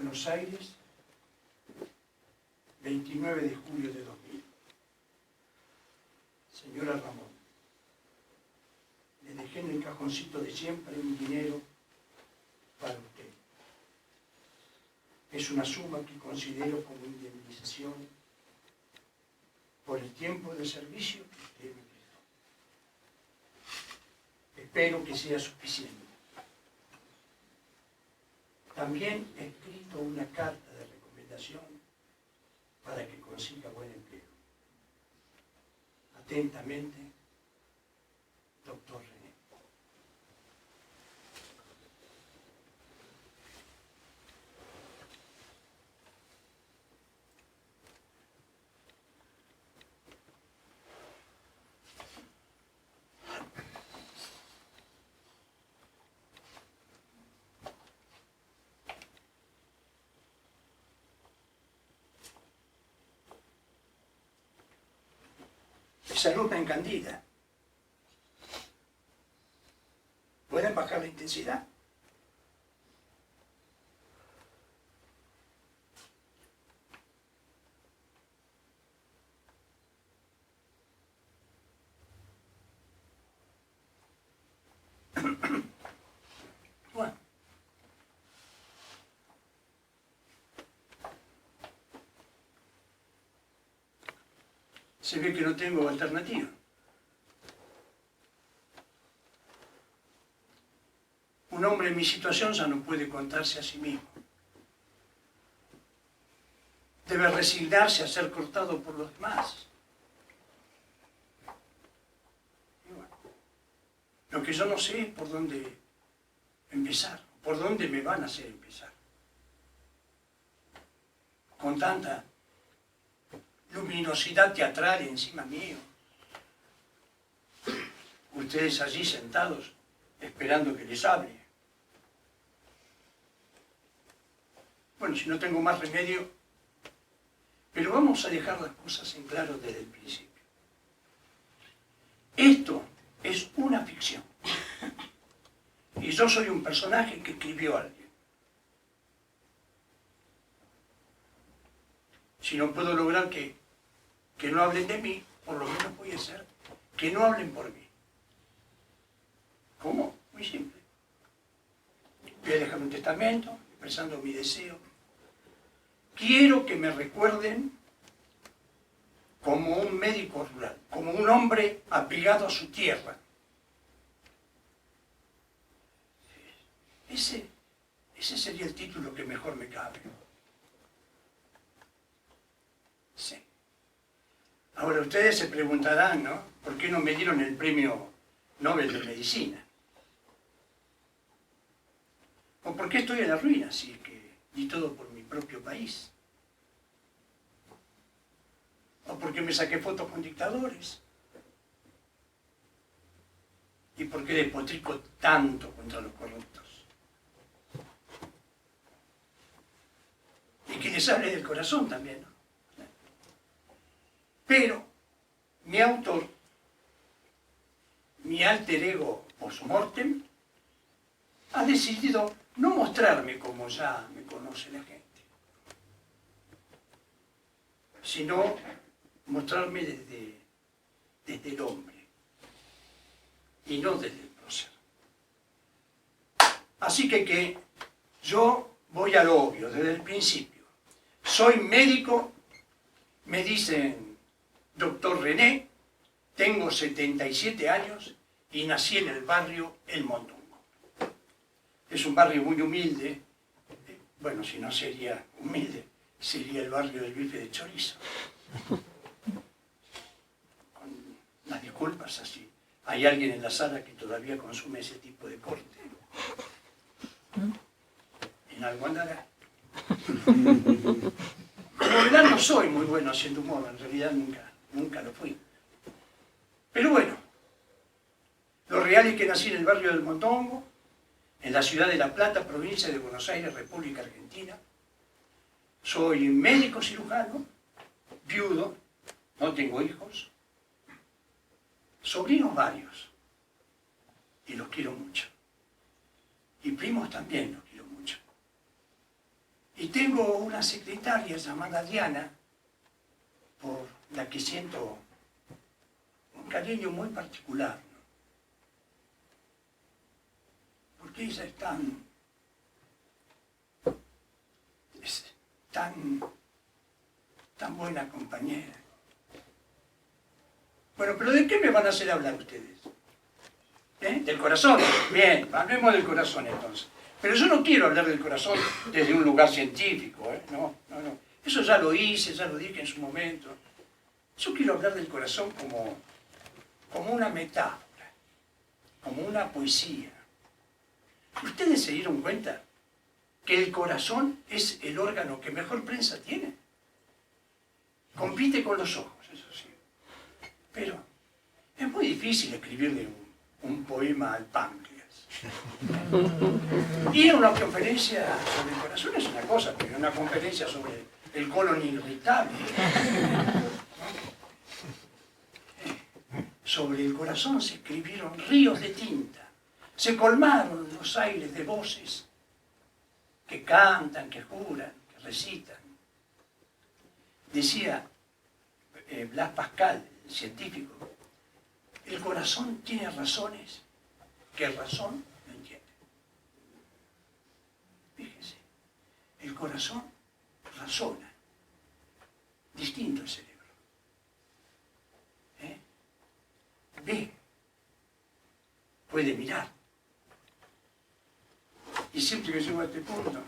Buenos Aires, 29 de julio de 2000. Señora Ramón, le dejé en el cajoncito de siempre un dinero para usted. Es una suma que considero como indemnización por el tiempo de servicio que usted me prestó. Espero que sea suficiente. También he escrito una carta de recomendación para que consiga buen empleo. Atentamente, doctor René. Esa luz me encandila. ¿Pueden bajar la intensidad? Bueno. Se ve que no tengo alternativa. Un hombre en mi situación ya no puede contarse a sí mismo. Debe resignarse a ser cortado por los demás. Y bueno, lo que yo no sé es por dónde empezar, por dónde me van a hacer empezar. Con tanta luminosidad teatral encima mío. Ustedes allí sentados, esperando que les hable. Bueno, si no tengo más remedio, pero vamos a dejar las cosas en claro desde el principio. Esto es una ficción. Y yo soy un personaje que escribió a alguien. Si no puedo lograr que no hablen de mí, por lo menos voy a hacer que no hablen por mí. ¿Cómo? Muy simple. Voy a dejar un testamento expresando mi deseo. Quiero que me recuerden como un médico rural, como un hombre apegado a su tierra. Ese sería el título que mejor me cabe. Sí. Ahora ustedes se preguntarán, ¿no? ¿Por qué no me dieron el premio Nobel de Medicina? ¿O por qué estoy en la ruina si es que di todo por mi propio país? ¿O por qué me saqué fotos con dictadores? ¿Y por qué despotrico tanto contra los corruptos? Y que les hable del corazón también, ¿no? Pero mi autor, mi alter ego post-mortem, ha decidido no mostrarme como ya me conoce la gente, sino mostrarme desde el hombre y no desde el prócer. Así que yo voy al obvio desde el principio. Soy médico, me dicen doctor René, tengo 77 años y nací en el barrio El Mondongo. Es un barrio muy humilde. Bueno, si no sería humilde, sería el barrio del bife de chorizo. Con las disculpas así. ¿Hay alguien en la sala que todavía consume ese tipo de corte? En algo andará. Como verán, no soy muy bueno haciendo humor, en realidad nunca lo fui. Pero bueno, lo real es que nací en el barrio del Mondongo, en la ciudad de La Plata, provincia de Buenos Aires, República Argentina. Soy médico cirujano, viudo, no tengo hijos, sobrinos varios, y los quiero mucho. Y primos también los quiero mucho. Y Y tengo una secretaria llamada Diana, por la que siento un cariño muy particular, ¿no? Porque ella es tan buena compañera. Bueno, pero ¿de qué me van a hacer hablar ustedes? ¿Del corazón? Bien, hablemos del corazón entonces. Pero yo no quiero hablar del corazón desde un lugar científico, no. Eso ya lo hice, ya lo dije en su momento. Yo quiero hablar del corazón como una metáfora, como una poesía. ¿Ustedes se dieron cuenta que el corazón es el órgano que mejor prensa tiene? Compite con los ojos, eso sí. Pero es muy difícil escribirle un poema al páncreas. Ir a una conferencia sobre el corazón es una cosa, pero una conferencia sobre el colon irritable. Sobre el corazón se escribieron ríos de tinta, se colmaron los aires de voces que cantan, que juran, que recitan. Decía Blaise Pascal, el científico, el corazón tiene razones que el razón no entiende. Fíjense, el corazón razona, distinto al cerebro. Ve, puede mirar. Y siempre que llego a este punto,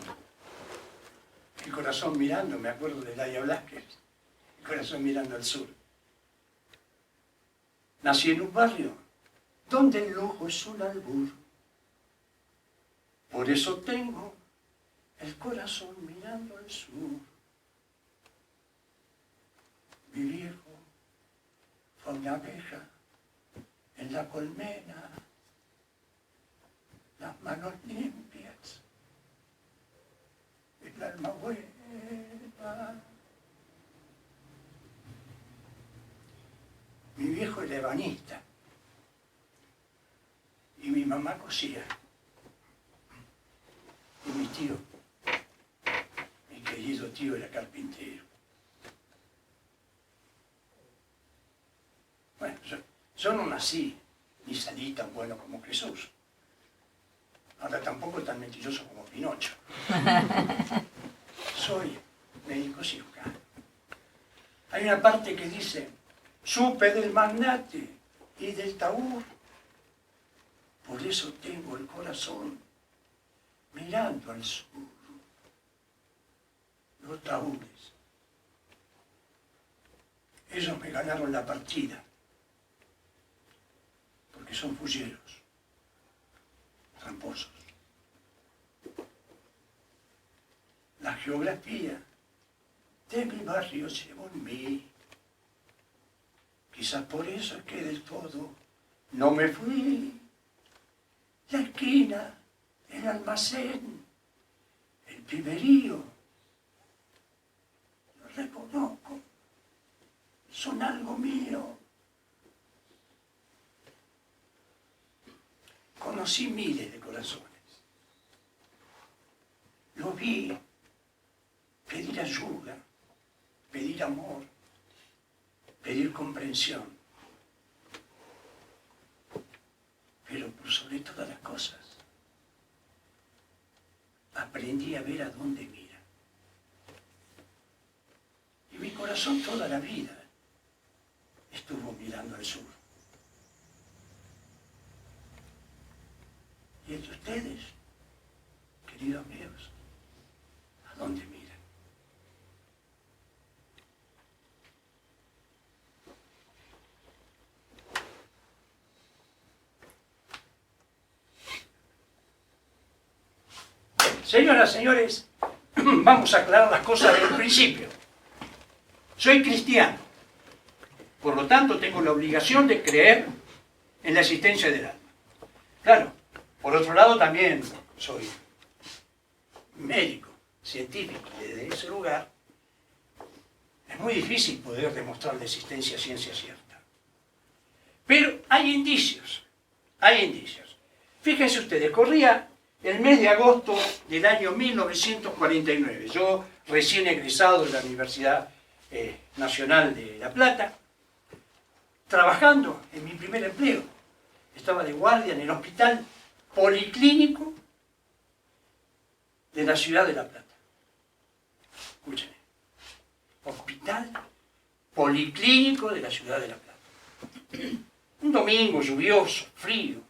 el corazón mirando, me acuerdo de Laia Blasquez, el corazón mirando al sur. Nací en un barrio donde el lujo es un albur. Por eso tengo el corazón mirando al sur. Mi viejo fue una abeja en la colmena, las manos limpias, el alma buena. Mi viejo era ebanista y mi mamá cosía. Y mi tío, mi querido tío, era carpintero. Bueno, yo no nací ni salí tan bueno como Jesús. Ahora tampoco tan mentiroso como Pinocho. Soy médico cirujano. Hay una parte que dice, supe del magnate y del taur, por eso tengo el corazón mirando al sur. Los taúres. Ellos me ganaron la partida, porque son fulleros, tramposos. La geografía de mi barrio llevó en mí. Quizás por eso es que del todo no me fui. La esquina, el almacén, el piberío, lo reconozco, son algo mío. Conocí miles de corazones. Lo vi pedir ayuda, pedir amor, pedir comprensión. Pero por sobre todas las cosas, aprendí a ver a dónde mira. Y mi corazón toda la vida estuvo mirando al sur. Y el de ustedes, queridos míos, ¿a dónde miran? Señoras, señores, vamos a aclarar las cosas desde el principio. Soy cristiano, por lo tanto tengo la obligación de creer en la existencia del alma. Claro, por otro lado también soy médico, científico, y desde ese lugar es muy difícil poder demostrar la existencia a ciencia cierta. Pero hay indicios, hay indicios. Fíjense ustedes, corría el mes de agosto del año 1949. Yo, recién egresado de la Universidad Nacional de La Plata, trabajando en mi primer empleo. Estaba de guardia en el hospital policlínico de la ciudad de La Plata. Escúchenme. Hospital policlínico de la ciudad de La Plata. Un domingo lluvioso, frío,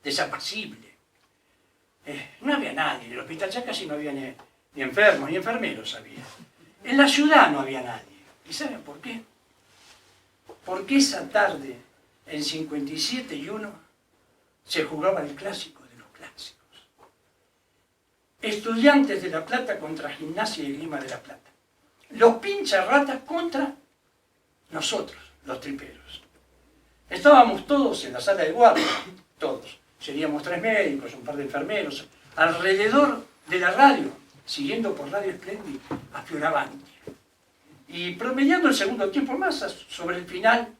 desapacible. No había nadie. En el hospital ya casi no había ni enfermos, ni enfermeros había. En la ciudad no había nadie. ¿Y saben por qué? Porque esa tarde, en 57 y 1, se jugaba el clásico de los clásicos. Estudiantes de La Plata contra Gimnasia y Esgrima de La Plata. Los pincharratas contra nosotros, los triperos. Estábamos todos en la sala de guardia, todos. Seríamos 3 médicos, un par de enfermeros, alrededor de la radio, siguiendo por Radio Splendid a Fioravanti. Y promediando el segundo tiempo más, sobre el final,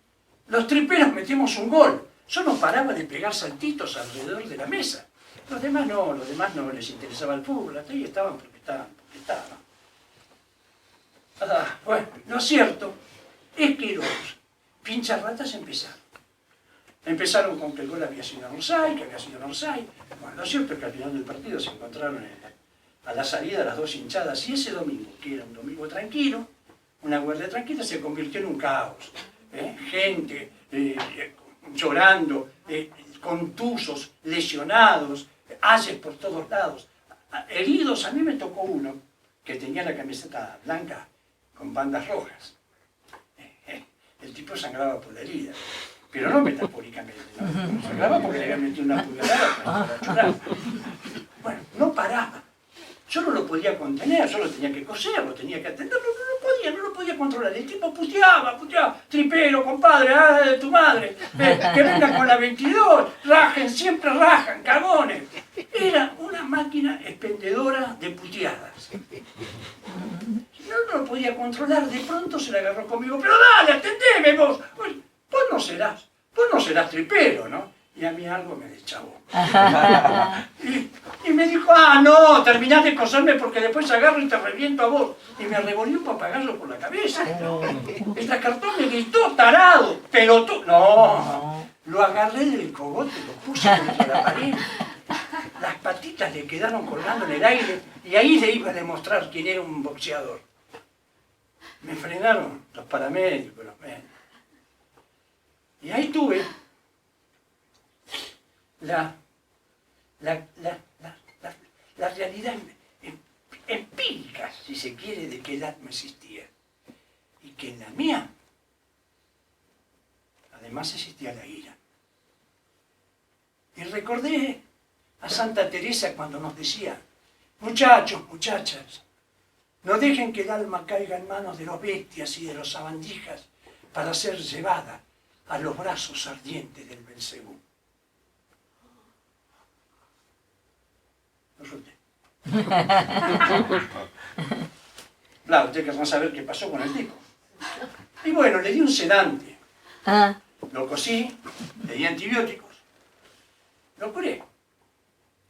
los triperos metimos un gol. Yo no paraba de pegar saltitos alrededor de la mesa. Los demás no les interesaba el fútbol, hasta ahí estaban porque estaban. Bueno, lo cierto es que los pincharratas empezaron con que el gol había sido Orsay, que había sido Orsay. Bueno, lo cierto es que al final del partido se encontraron a la salida las dos hinchadas, y ese domingo, que era un domingo tranquilo, una guardia tranquila, se convirtió en un caos. Gente llorando, contusos, lesionados, hayes por todos lados, heridos. A mí me tocó uno que tenía la camiseta blanca con bandas rojas. El tipo sangraba por la herida, pero no metafóricamente, ¿no? Sangraba porque le habían metido una puñalada para llorar. Bueno, no paraba. Yo no lo podía contener, yo lo tenía que coser, lo tenía que atender, no lo podía controlar. El tipo puteaba, tripero, compadre, de tu madre, que venga con la 22, rajen, siempre rajan, cagones. Era una máquina expendedora de puteadas. No lo podía controlar, de pronto se le agarró conmigo, pero dale, atendeme vos no serás tripero, ¿no? Y a mí algo me deschavó. y me dijo, no, terminás de coserme porque después agarro y te reviento a vos. Y me revolvió un papagayo por la cabeza. El cartón me gritó, tarado, pero tú... No, lo agarré del cogote, lo puse contra la pared. Las patitas le quedaron colgando en el aire y ahí le iba a demostrar quién era un boxeador. Me frenaron los paramédicos, los médicos. Y ahí tuve la realidad empírica, si se quiere, de que el alma existía. Y que en la mía, además, existía la ira. Y recordé a Santa Teresa cuando nos decía, muchachos, muchachas, no dejen que el alma caiga en manos de los bestias y de los sabandijas para ser llevada a los brazos ardientes del Belcebú. Lo solté. Claro, usted querrá saber qué pasó con el tipo. Y bueno, le di un sedante. Lo cosí, le di antibióticos. Lo curé.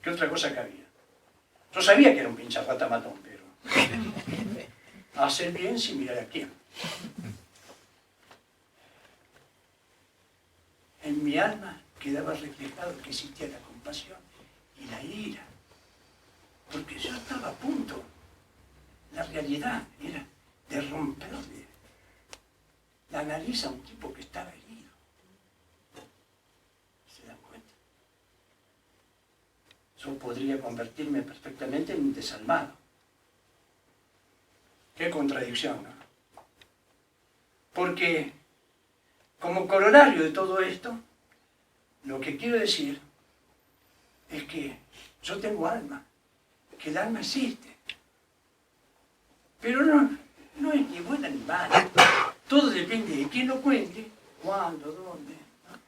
¿Qué otra cosa que había? Yo sabía que era un pincharrata matón, pero... hacer bien sin mirar a quién. En mi alma quedaba reflejado que existía la compasión y la ira. Porque yo estaba a punto. La realidad era de romperle la nariz a un tipo que estaba herido. ¿Se dan cuenta? Yo podría convertirme perfectamente en un desalmado. Qué contradicción, ¿no? Porque, como corolario de todo esto, lo que quiero decir es que yo tengo alma, que el alma existe. Pero no es ni buena ni mala. Todo depende de quién lo cuente, cuándo, dónde, ¿no?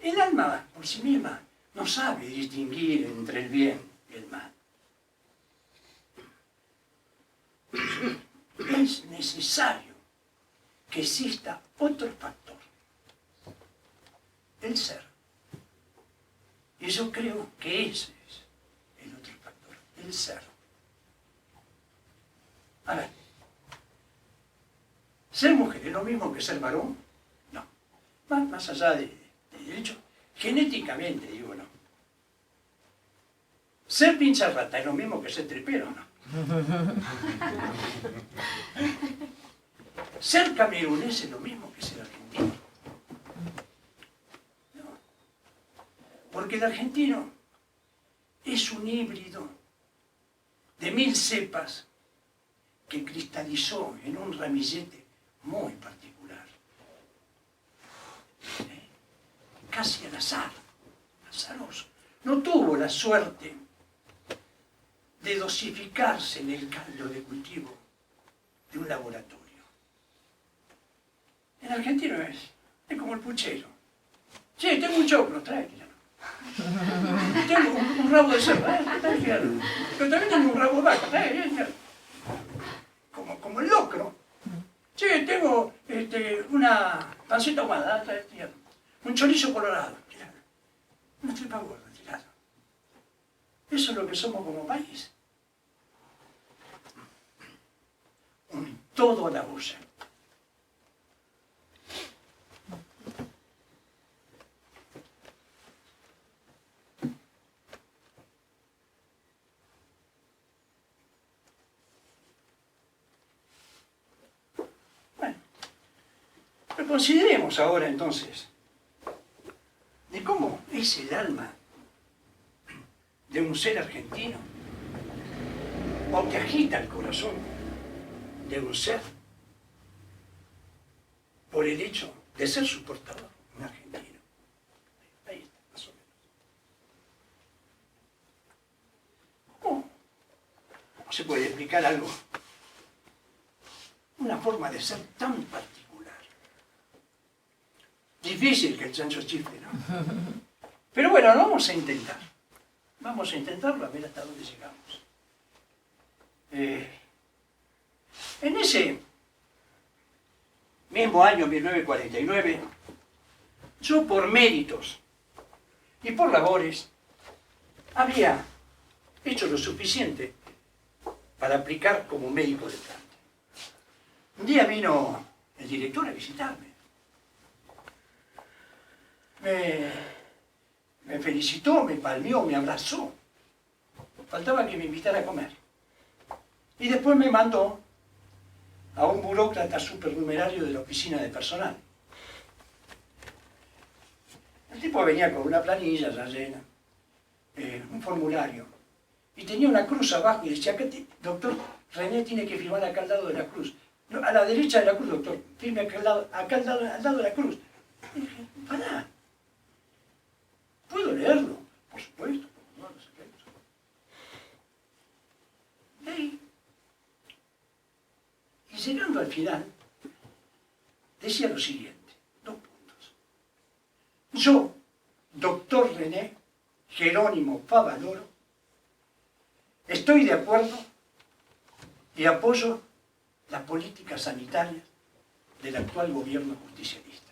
El alma por sí misma no sabe distinguir entre el bien y el mal. Es necesario que exista otro factor, el ser. Y yo creo que ese es el ser. A ver, ¿ser mujer es lo mismo que ser varón? No. Más allá del hecho, genéticamente digo no. ¿Ser pincha rata es lo mismo que ser tripero? No. ¿Ser camerunés es lo mismo que ser argentino? No. Porque el argentino es un híbrido de 1000 cepas que cristalizó en un ramillete muy particular. Casi al azar, azaroso. No tuvo la suerte de dosificarse en el caldo de cultivo de un laboratorio. El argentino es como el puchero. Sí, tengo un choclo, tráelo. Tengo un rabo de cerdo, tráelo. Pero también tengo un rabo de vaca, tráelo. Como el locro. Sí, tengo una panceta ahumada, tráelo. Un chorizo colorado, tráelo. Una tripa gorda, tráelo. Eso es lo que somos como país. Un todo a la olla. Bueno, pero consideremos ahora entonces de cómo es el alma de un ser argentino, o que agita el corazón de un ser por el hecho de ser su portador, un argentino. Ahí está, más o menos. ¿Cómo se puede explicar algo? Una forma de ser tan particular. Difícil que el chancho chifle, ¿no? Pero bueno, lo vamos a intentar. Vamos a intentarlo a ver hasta dónde llegamos. En ese mismo año, 1949, yo por méritos y por labores había hecho lo suficiente para aplicar como médico de planta. Un día vino el director a visitarme. Me felicitó, me palmeó, me abrazó. Faltaba que me invitara a comer. Y después me mandó a un burócrata supernumerario de la oficina de personal. El tipo venía con una planilla ya llena, un formulario, y tenía una cruz abajo y decía, doctor, René tiene que firmar acá al lado de la cruz. No, a la derecha de la cruz, doctor, firme acá al lado de la cruz. Y dije, pará, ¿puedo leerlo? Por supuesto, como todos los secretos. Leí. Y llegando al final, decía lo siguiente, 2 puntos. Yo, doctor René Jerónimo Favaloro, estoy de acuerdo y apoyo las políticas sanitarias del actual gobierno justicialista.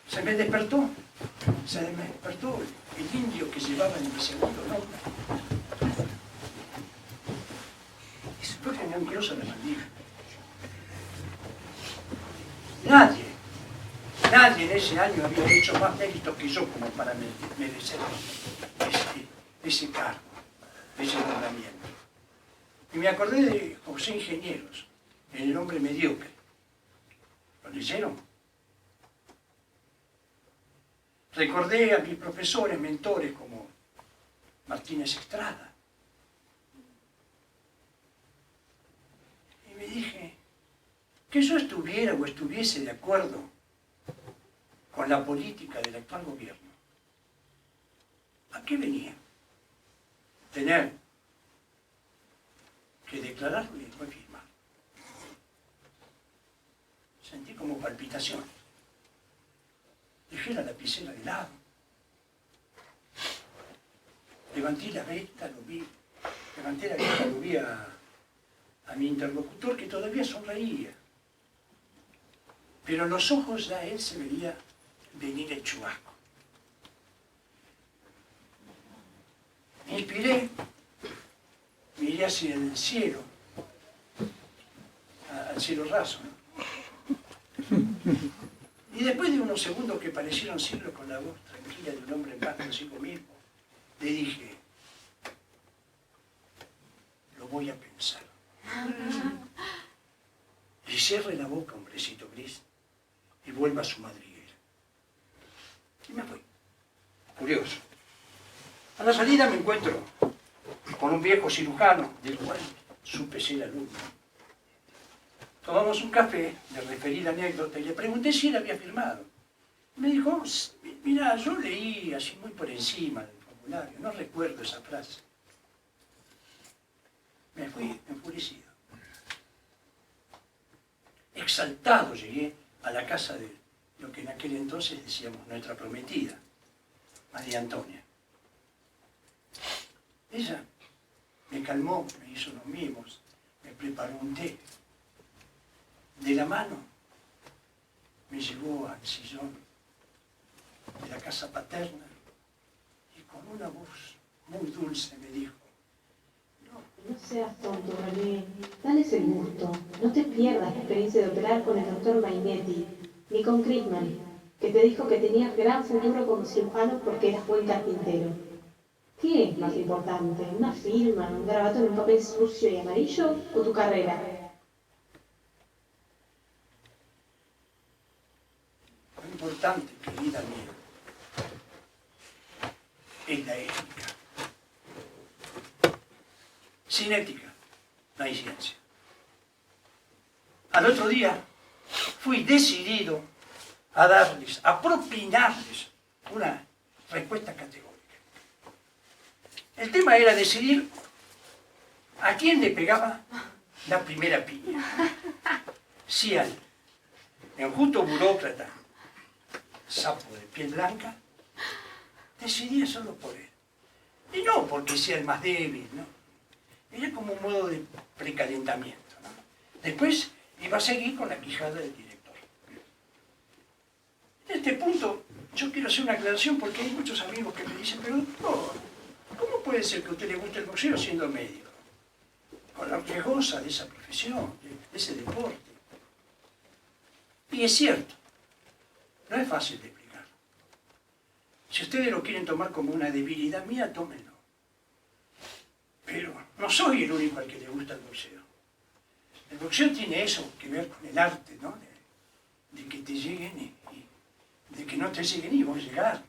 Se me despertó el indio que llevaba en mi segundo nombre. Y se fue generoso la mandíbula. Nadie en ese año había hecho más méritos que yo como para merecer ese cargo, ese nombramiento. Y me acordé de José Ingenieros, en El hombre mediocre. ¿Lo leyeron? Recordé a mis profesores, mentores como Martínez Estrada. Y me dije que yo estuviera o estuviese de acuerdo con la política del actual gobierno. ¿A qué venía? Tener que declararlo y después firmar. Sentí como palpitaciones. Dejé la lapicera de lado. Levanté la vista, lo vi. Levanté la vista, lo vi a mi interlocutor que todavía sonreía. Pero en los ojos ya él se veía venir el chubasco. Me inspiré, miré hacia el cielo, al cielo raso, ¿no? Y después de unos segundos que parecieron siglos, con la voz tranquila de un hombre en paz consigo mismo, le dije, lo voy a pensar. Y cierre la boca, hombrecito gris, y vuelva a su madriguera. Y me fui. Curioso. A la salida me encuentro con un viejo cirujano, del cual supe ser alumno. Tomamos un café, le referí la anécdota y le pregunté si él había firmado. Me dijo, mira, yo leí así muy por encima del formulario, no recuerdo esa frase. Me fui enfurecido. Exaltado llegué a la casa de lo que en aquel entonces decíamos nuestra prometida, María Antonia. Ella me calmó, me hizo unos mimos, me preparó un té. De la mano me llevó al sillón de la casa paterna y con una voz muy dulce me dijo, no seas tonto, René. Dales el gusto. No te pierdas la experiencia de operar con el doctor Mainetti, ni con Crickman, que te dijo que tenías gran futuro como cirujano porque eras buen carpintero. ¿Qué es más importante? ¿Una firma, un garabato en un papel sucio y amarillo o tu carrera? lo importante, querida mía, es la ética. Sin ética no hay ciencia. Al otro día fui decidido a darles, a propinarles una respuesta categórica. El tema era decidir a quién le pegaba la primera piña. Si al enjuto burócrata, sapo de piel blanca, decidí hacerlo por él. Y no porque sea el más débil, ¿no? Era como un modo de precalentamiento, ¿no? Después iba a seguir con la quijada del director. En este punto yo quiero hacer una aclaración porque hay muchos amigos que me dicen, pero doctor, ¿cómo puede ser que a usted le guste el boxeo siendo médico? Con la riesgosa de esa profesión, de ese deporte. Y es cierto, no es fácil de explicar. Si ustedes lo quieren tomar como una debilidad mía, tómenlo. Pero no soy el único al que le gusta el boxeo. El boxeo tiene eso que ver con el arte, ¿no? De que te lleguen y de que no te lleguen y vos llegar.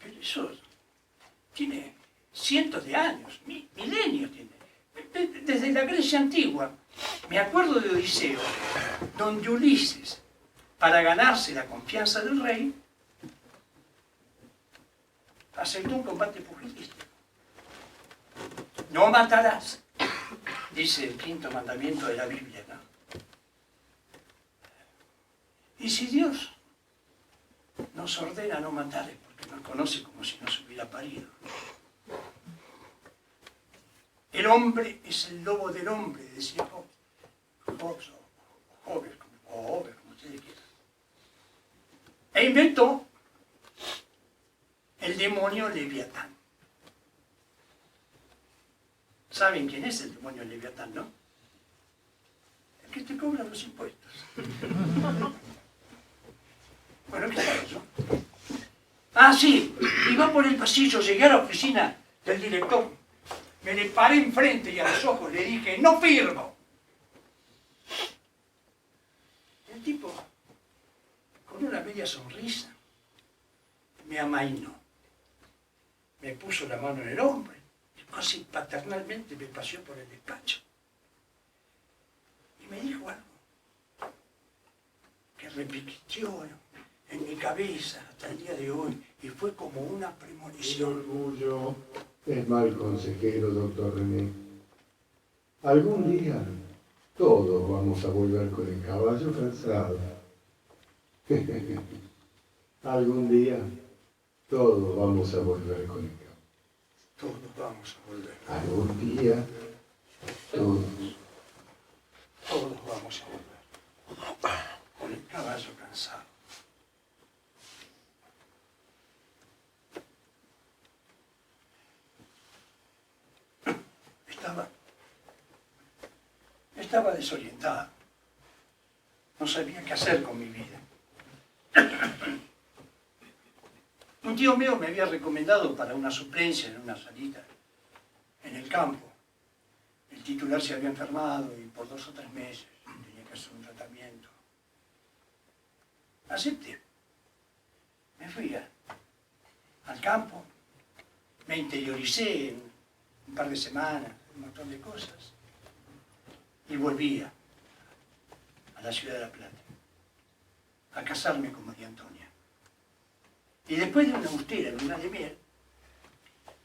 Pero eso tiene cientos de años, milenios tiene. Desde la Grecia antigua. Me acuerdo de Odiseo, donde Ulises, para ganarse la confianza del rey, aceptó un combate pugilístico. No matarás, dice el quinto mandamiento de la Biblia, ¿no? Y si Dios nos ordena no matar es porque nos conoce como si nos hubiera parido. El hombre es el lobo del hombre, decía Hobbes, como ustedes quieran. E inventó el demonio Leviatán. ¿Saben quién es el demonio Leviatán, no? El que te cobra los impuestos. Bueno, ¿qué sabes yo? Ah, sí, iba por el pasillo, llegué a la oficina del director. Me le paré enfrente y a los ojos le dije, no firmo. El tipo, con una media sonrisa, me amainó. Me puso la mano en el hombro y casi paternalmente me paseó por el despacho. Y me dijo algo que repitió en mi cabeza hasta el día de hoy y fue como una premonición. El orgullo es mal consejero, doctor René. Algún día todos vamos a volver con el caballo cansado. Algún día todos vamos a volver con el caballo. Todos vamos a volver. Algún día todos. Todos vamos a volver. Con el caballo cansado. Estaba desorientado. No sabía qué hacer con mi vida. Un tío mío me había recomendado para una suplencia en una salita en el campo. El titular se había enfermado y por 2 o 3 meses tenía que hacer un tratamiento. Acepté. Me fui al campo, me interioricé en un par de semanas, un montón de cosas, y volvía a la ciudad de La Plata, a casarme con María Antonia. Y después de una austera luna de miel,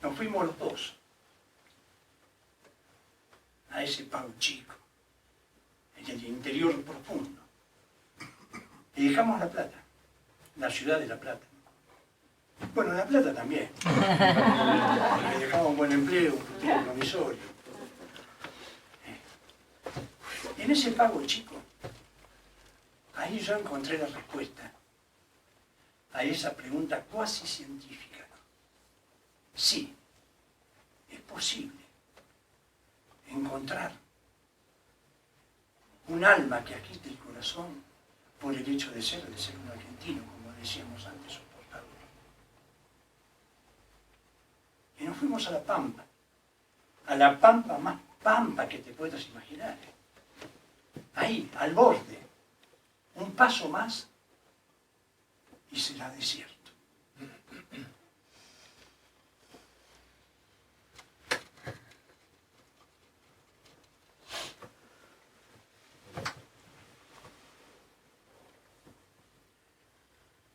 nos fuimos los dos a ese pago chico, en el interior profundo. Y dejamos La Plata, la ciudad de La Plata. Bueno, La Plata también, porque dejamos un buen empleo, un futuro promisorio. Y en ese pago chico, ahí yo encontré la respuesta a esa pregunta cuasi científica. Sí, es posible encontrar un alma que agite el corazón por el hecho de ser un argentino, como decíamos antes, un portador. Y nos fuimos a la pampa más pampa que te puedas imaginar. Ahí, al borde, un paso más y será desierto.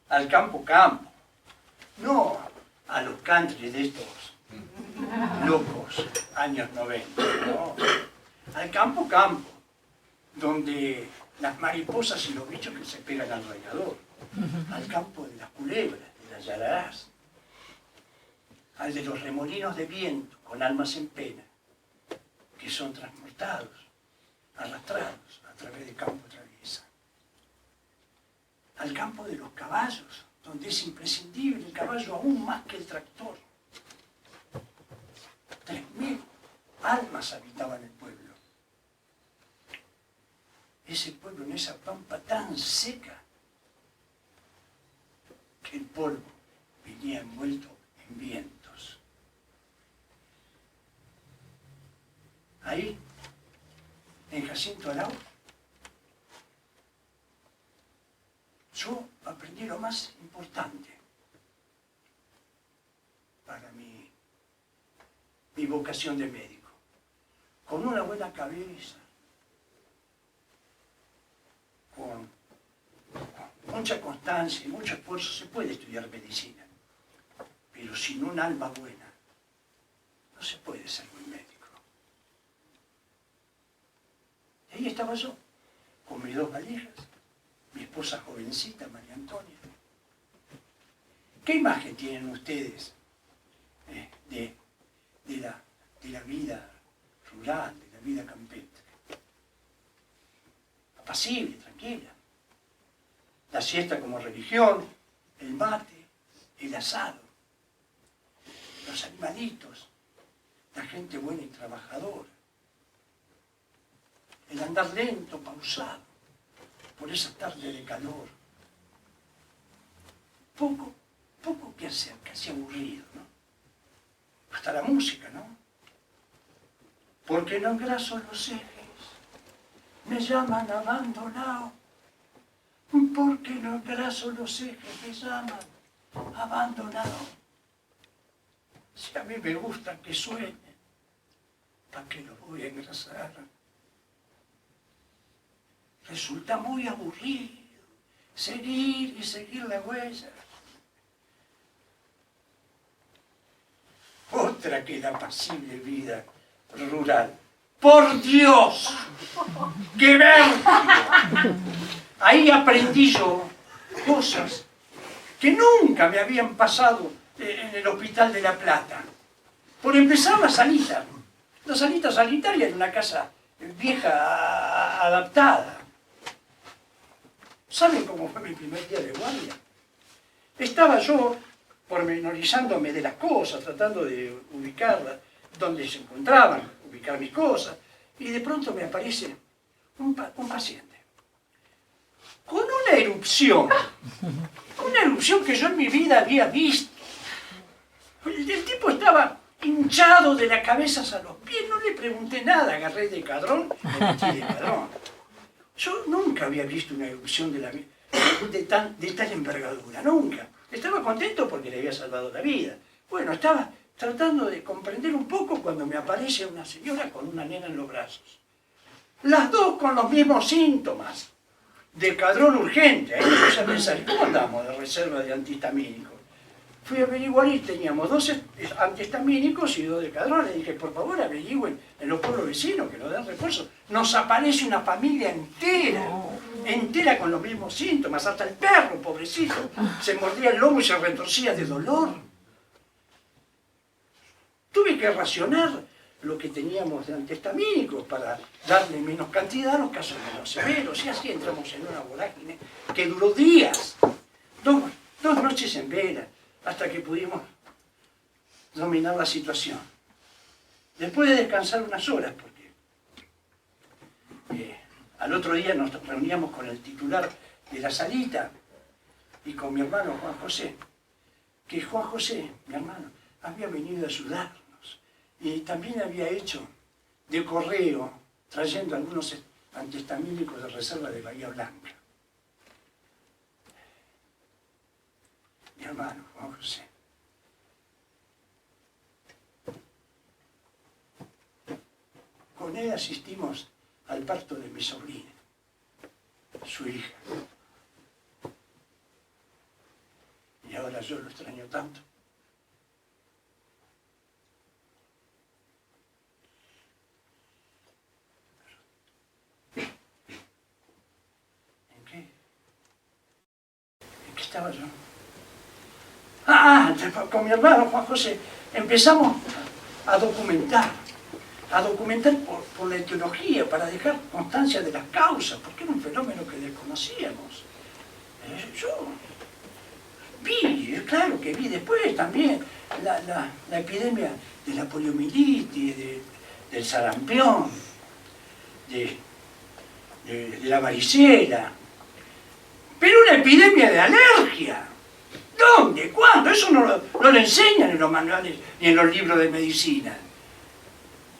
Al campo, no a los country de estos locos años 90, no. Al campo, donde las mariposas y los bichos que se pegan al radiador, al campo de las culebras, de las yararás, al de los remolinos de viento con almas en pena, que son transportados, arrastrados a través de campo traviesa. Al campo de los caballos, donde es imprescindible el caballo aún más que el tractor. 3000 almas habitaban el pueblo. Ese pueblo en esa pampa tan seca que el polvo venía envuelto en vientos. Ahí, en Jacinto Arau, yo aprendí lo más importante para mi vocación de médico. Con una buena cabeza, con mucha constancia y mucho esfuerzo se puede estudiar medicina, pero sin un alma buena no se puede ser buen médico. Y ahí estaba yo, con mis 2 valijas, mi esposa jovencita, María Antonia. ¿Qué imagen tienen ustedes de la vida rural, de la vida campestre? Apacible, tranquila. La siesta como religión, el mate, el asado, los animalitos, la gente buena y trabajadora, el andar lento, pausado, por esa tarde de calor. Poco que hacer, casi aburrido, ¿no? Hasta la música, ¿no? Porque no engraso los ejes, me llaman abandonado. Porque no engraso los ejes, me llaman abandonado. Si a mí me gusta que suene, ¿para qué los voy a engrasar? Resulta muy aburrido seguir y seguir la huella. Otra que la apacible vida rural. ¡Por Dios! ¡Qué vértigo! Ahí aprendí yo cosas que nunca me habían pasado en el Hospital de La Plata. Por empezar, la salita. La salita sanitaria en una casa vieja adaptada. ¿Saben cómo fue mi primer día de guardia? Estaba yo pormenorizándome de las cosas, tratando de ubicarlas, donde se encontraban, ubicar mis cosas, y de pronto me aparece un paciente, con una erupción que yo en mi vida había visto. El tipo estaba hinchado de la cabeza a los pies, no le pregunté nada, agarré de cadrón, me metí de cadrón. Yo nunca había visto una erupción de tal envergadura, nunca. Estaba contento porque le había salvado la vida. Bueno, estaba tratando de comprender un poco cuando me aparece una señora con una nena en los brazos. Las dos con los mismos síntomas, de cadrón urgente. Ahí me puse a pensar, ¿cómo andamos de reserva de antihistamínicos? Fui a averiguar y teníamos 2 antihistamínicos y 2 de cadrón. Le dije, por favor, averigüen en los pueblos vecinos que nos den refuerzo. Nos aparece una familia entera con los mismos síntomas. Hasta el perro, pobrecito, se mordía el lomo y se retorcía de dolor. Tuve que racionar lo que teníamos de antihistamínicos para darle menos cantidad a los casos menos severos. Y así entramos en una vorágine que duró días, 2 noches en vela, hasta que pudimos dominar la situación. Después de descansar unas horas, porque al otro día nos reuníamos con el titular de la salita y con mi hermano Juan José, que Juan José, mi hermano, había venido a ayudarnos y también había hecho de correo trayendo algunos antihistamínicos de reserva de Bahía Blanca. Mi hermano Juan José. Con él asistimos al parto de mi sobrina, su hija. Y ahora yo lo extraño tanto. ¿En qué estaba yo? Con mi hermano Juan José empezamos a documentar por la etiología, para dejar constancia de las causas, porque era un fenómeno que desconocíamos. Yo vi, claro que vi después también la epidemia de la poliomielitis, del sarampión, de la varicela, pero una epidemia de alergia. ¿Dónde? ¿Cuándo? Eso no lo enseñan en los manuales ni en los libros de medicina.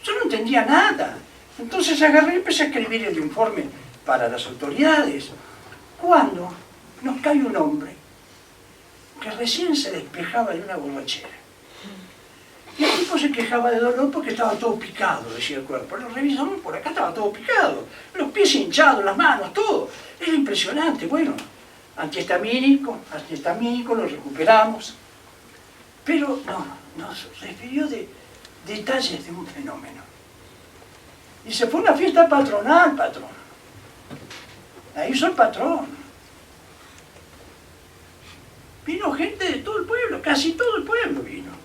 Yo no entendía nada. Entonces agarré y empecé a escribir el informe para las autoridades. Cuando nos cae un hombre que recién se despejaba de una borrachera. Y el tipo se quejaba de dolor porque estaba todo picado, decía el cuerpo. Lo revisamos, por acá estaba todo picado. Los pies hinchados, las manos, todo. Era impresionante. Bueno, antihistamínico, lo recuperamos. Pero nos refirió de detalles de un fenómeno. Y se fue a una fiesta patronal, patrón. La hizo el patrón. Vino gente de todo el pueblo, casi todo el pueblo vino.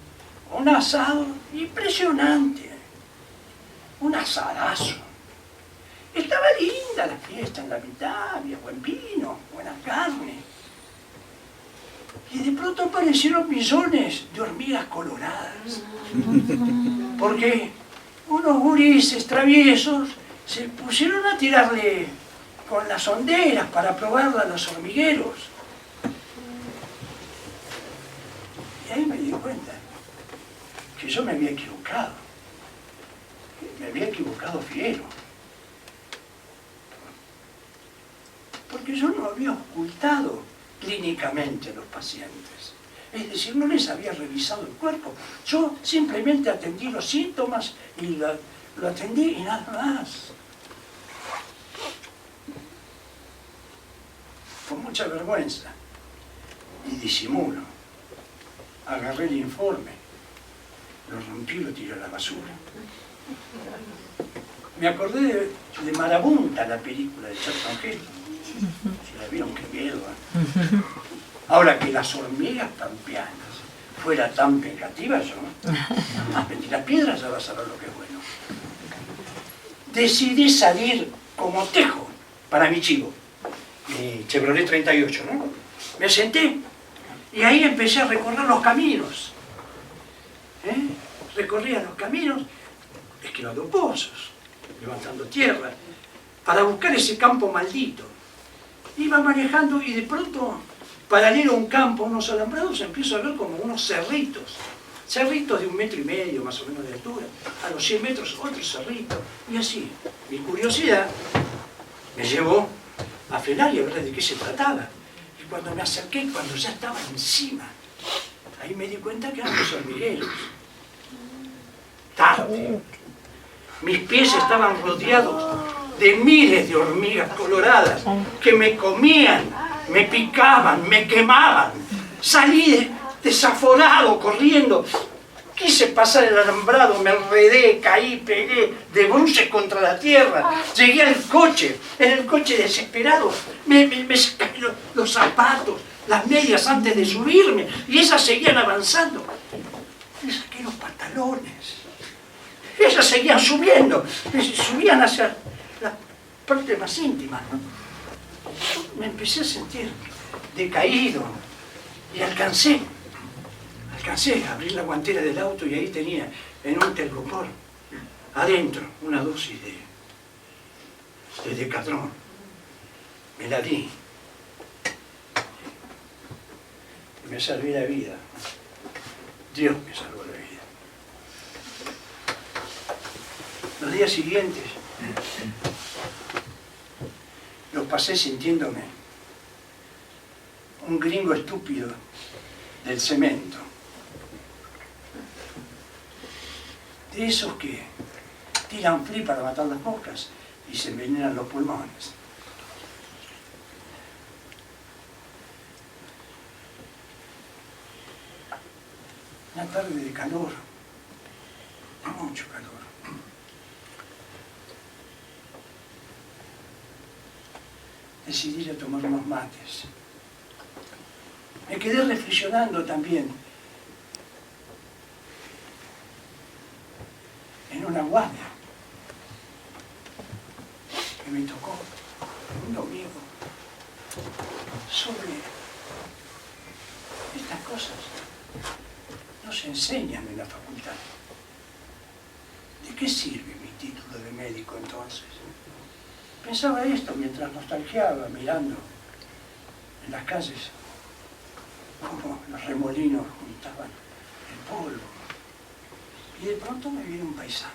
Un asado impresionante. Un asadazo. Estaba linda la fiesta en la mitad, había buen vino, buena carne. Y de pronto aparecieron millones de hormigas coloradas. Porque unos gurises traviesos se pusieron a tirarle con las honderas para probarla a los hormigueros. Y ahí me di cuenta que yo me había equivocado. Me había equivocado fiero. Porque yo no había ocultado clínicamente a los pacientes. Es decir, no les había revisado el cuerpo. Yo simplemente atendí los síntomas y lo atendí y nada más. Con mucha vergüenza y disimulo, agarré el informe, lo rompí y lo tiré a la basura. Me acordé de Marabunta, la película de Charlton Heston. Si la vieron, qué miedo. Ahora, que las hormigas pampeanas fuera tan pecativa, yo metí las piedras, ya vas a ver lo que es bueno. Decidí salir como tejo para mi chivo, mi Chevrolet 38, ¿no? Me senté y ahí empecé a recorrer los caminos. Recorría los caminos, esquivando pozos, levantando tierra. para buscar ese campo maldito. Iba manejando y de pronto, paralelo a un campo, unos alambrados, empiezo a ver como unos cerritos de 1,5 metros más o menos de altura, a los 100 metros otro cerrito, y así. Mi curiosidad me llevó a frenar y a ver de qué se trataba. Y cuando me acerqué, cuando ya estaba encima, ahí me di cuenta que eran los hormigueros. Tarde. Mis pies estaban rodeados de miles de hormigas coloradas que me comían, me picaban, me quemaban. Salí desaforado, corriendo. Quise pasar el alambrado, me enredé, caí, pegué de bruces contra la tierra. Llegué al coche, en el coche desesperado. Me saqué los zapatos, las medias antes de subirme, y esas seguían avanzando. Me saqué los pantalones. Ellas seguían subiendo, subían hacia la parte más íntima, ¿no? Me empecé a sentir decaído y alcancé a abrir la guantera del auto y ahí tenía en un telgopor adentro una dosis de Decatron. Me la di y me salvé la vida. Dios me salvó la vida. Los días siguientes los pasé sintiéndome un gringo estúpido del cemento. De esos que tiran flea para matar las moscas y se envenenan los pulmones. Una tarde de calor, mucho calor. Decidí ir a tomar unos mates. Me quedé reflexionando también en una guardia que me tocó un domingo sobre estas cosas. No se enseñan en la facultad. ¿De qué sirve mi título de médico entonces? Pensaba esto mientras nostalgiaba, mirando en las calles cómo los remolinos juntaban el polvo. Y de pronto me viene un paisano.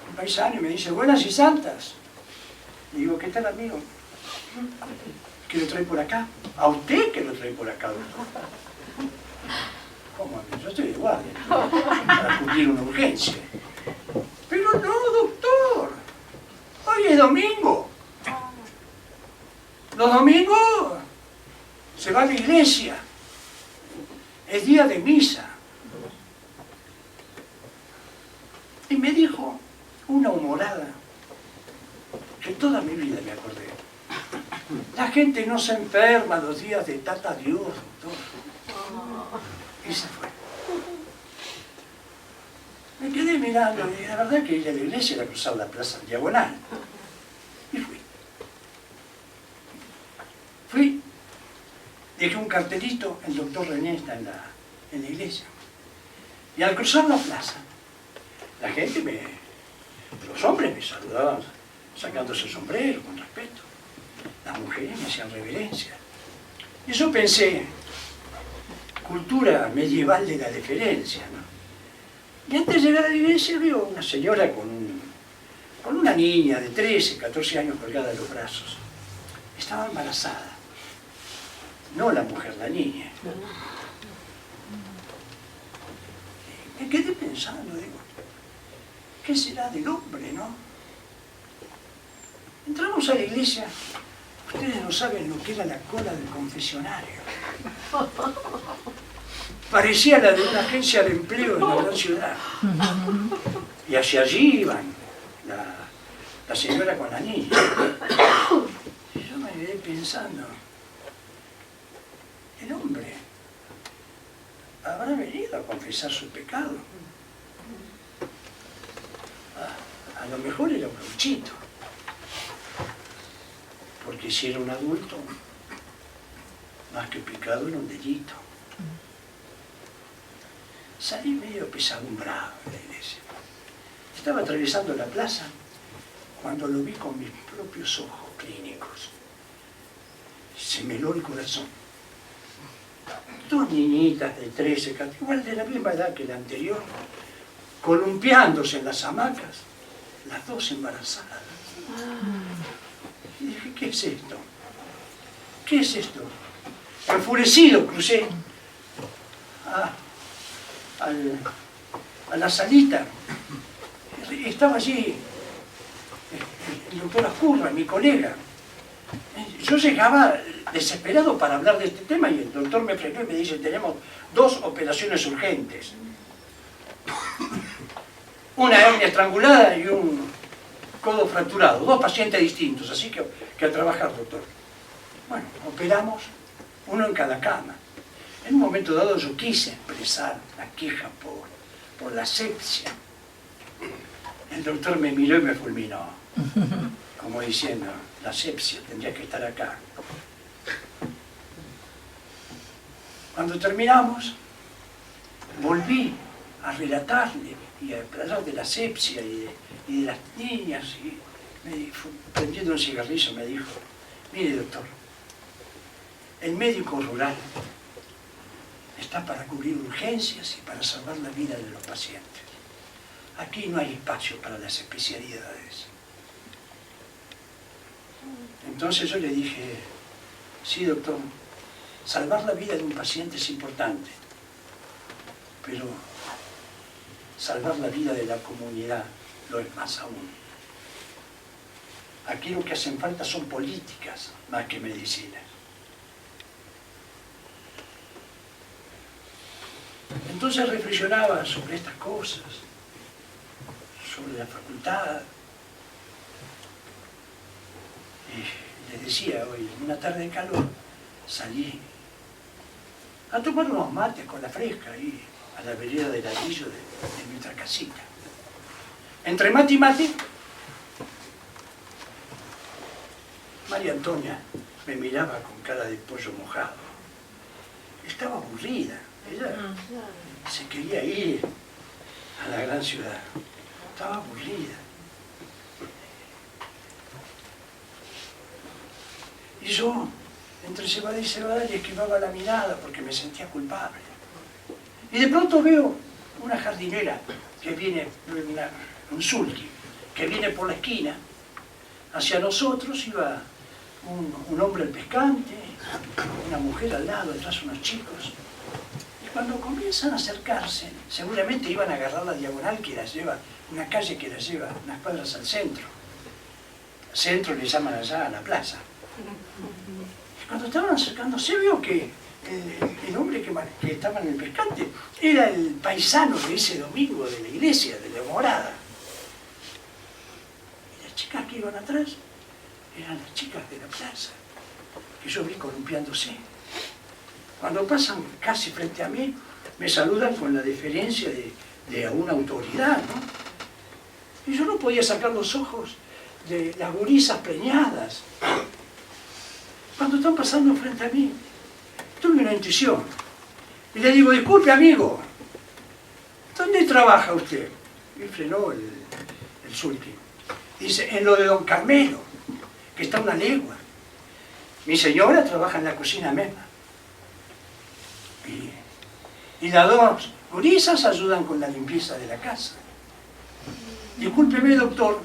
Un paisano y me dice, buenas y santas. Le digo, ¿qué tal, amigo? ¿Qué lo trae por acá? ¿A usted que lo trae por acá, doctor? ¿Cómo, amigo? Yo estoy de guardia para cumplir una urgencia. Pero no, doctor. Hoy es domingo. Los domingos se va a la iglesia. Es día de misa. Y me dijo una humorada que toda mi vida me acordé. La gente no se enferma los días de tata Dios, doctor. Y se fue. Me quedé mirando y la verdad que ir a la iglesia era cruzar la plaza diagonal. Y fui. Dejé un cartelito, el doctor René está en la iglesia. Y al cruzar la plaza, la gente los hombres me saludaban sacándose el sombrero con respeto. Las mujeres me hacían reverencia. Y yo pensé, cultura medieval de la deferencia, ¿no? Y antes de llegar a la iglesia veo una señora con una niña de 13, 14 años colgada de los brazos. Estaba embarazada. No la mujer, la niña. Y me quedé pensando, digo, ¿qué será del hombre, no? Entramos a la iglesia, ustedes no saben lo que era la cola del confesionario. Parecía la de una agencia de empleo en la gran ciudad. Y hacia allí iban la señora con la niña. Y yo me quedé pensando, el hombre habrá venido a confesar su pecado. A lo mejor era un gauchito. Porque si era un adulto, más que pecado era un delito. Salí medio pesadumbrado de la iglesia. Estaba atravesando la plaza cuando lo vi con mis propios ojos clínicos. Se me heló el corazón. Dos niñitas de 13, 14, igual de la misma edad que la anterior, columpiándose en las hamacas, las dos embarazadas. Y dije, ¿qué es esto? ¿Qué es esto? Enfurecido crucé a la salita. Estaba allí el doctor Ascurra, mi colega. Yo llegaba desesperado para hablar de este tema y el doctor me frenó y me dice, tenemos 2 operaciones urgentes. Una hernia estrangulada y un codo fracturado. 2 pacientes distintos, así que a trabajar, doctor. Bueno, operamos, uno en cada cama. En un momento dado yo quise expresar la queja por la asepsia. El doctor me miró y me fulminó, como diciendo, la asepsia tendría que estar acá. Cuando terminamos, volví a relatarle y a hablar de la asepsia y de las niñas. Y prendiendo un cigarrillo me dijo, mire doctor, el médico rural está para cubrir urgencias y para salvar la vida de los pacientes. Aquí no hay espacio para las especialidades. Entonces yo le dije, sí doctor, salvar la vida de un paciente es importante, pero salvar la vida de la comunidad lo es más aún. Aquí lo que hacen falta son políticas más que medicinas. Entonces reflexionaba sobre estas cosas, sobre la facultad. Y les decía hoy, en una tarde de calor, salí a tomar unos mates con la fresca ahí, a la vereda de ladrillo de nuestra casita. Entre mate y mate, María Antonia me miraba con cara de pollo mojado. Estaba aburrida. Ella se quería ir a la gran ciudad. Estaba aburrida. Y yo, entre cebada y cebada, le esquivaba la mirada porque me sentía culpable. Y de pronto veo una jardinera que viene, un sulky, que viene por la esquina. Hacia nosotros iba un hombre al pescante, una mujer al lado, detrás unos chicos. Y cuando comienzan a acercarse, seguramente iban a agarrar la diagonal que las lleva, una calle que las lleva unas cuadras al centro. Centro le llaman allá a la plaza. Y cuando estaban acercándose vio que el hombre que estaba en el pescante era el paisano de ese domingo de la iglesia, de la morada. Y las chicas que iban atrás eran las chicas de la plaza, que yo vi columpiándose. Cuando pasan casi frente a mí, me saludan con la deferencia de una autoridad, ¿no? Y yo no podía sacar los ojos de las gurisas preñadas. Cuando están pasando frente a mí, tuve una intuición. Y le digo, disculpe amigo, ¿dónde trabaja usted? Y frenó el sulky. Dice, en lo de don Carmelo, que está a una legua. Mi señora trabaja en la cocina misma. Y las 2 gurisas ayudan con la limpieza de la casa. Discúlpeme, doctor,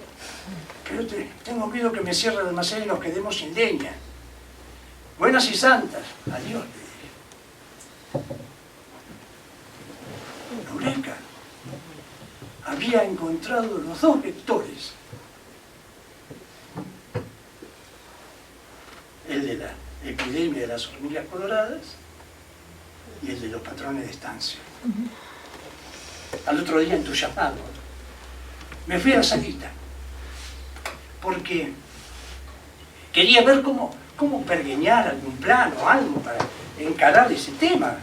pero tengo miedo que me cierre el almacén y nos quedemos sin leña. Buenas y santas. Adiós. Eureka. Había encontrado los 2 vectores. El de la epidemia de las hormigas coloradas y el de los patrones de estancia. Al otro día, entusiasmado, me fui a la salita porque quería ver cómo pergeñar algún plan o algo para encarar ese tema.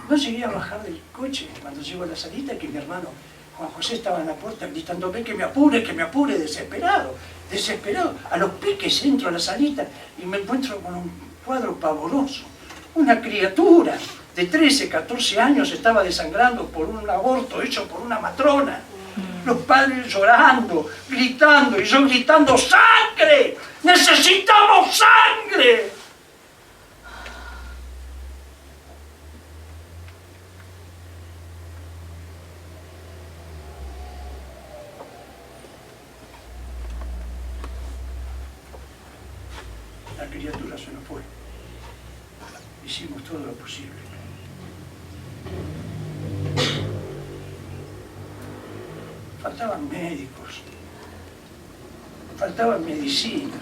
No llegué a bajar del coche cuando llego a la salita, que mi hermano Juan José estaba en la puerta gritándome que me apure, desesperado. A los piques entro a la salita y me encuentro con un cuadro pavoroso. Una criatura de 13, 14 años estaba desangrando por un aborto hecho por una matrona. los padres llorando, gritando, y yo gritando, ¡sangre! ¡Necesitamos sangre! La criatura se nos fue. Hicimos todo lo posible. Faltaban médicos, faltaban medicinas,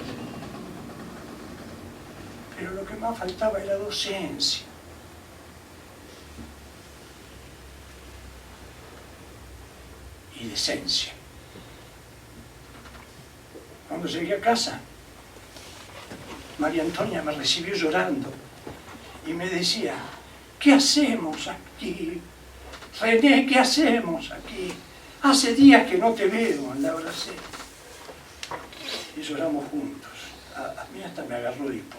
pero lo que más faltaba era docencia. Y decencia. Cuando llegué a casa, María Antonia me recibió llorando y me decía, ¿qué hacemos aquí? René, ¿qué hacemos aquí? Hace días que no te veo, la abracé. Y lloramos juntos. A mí hasta me agarró hipo.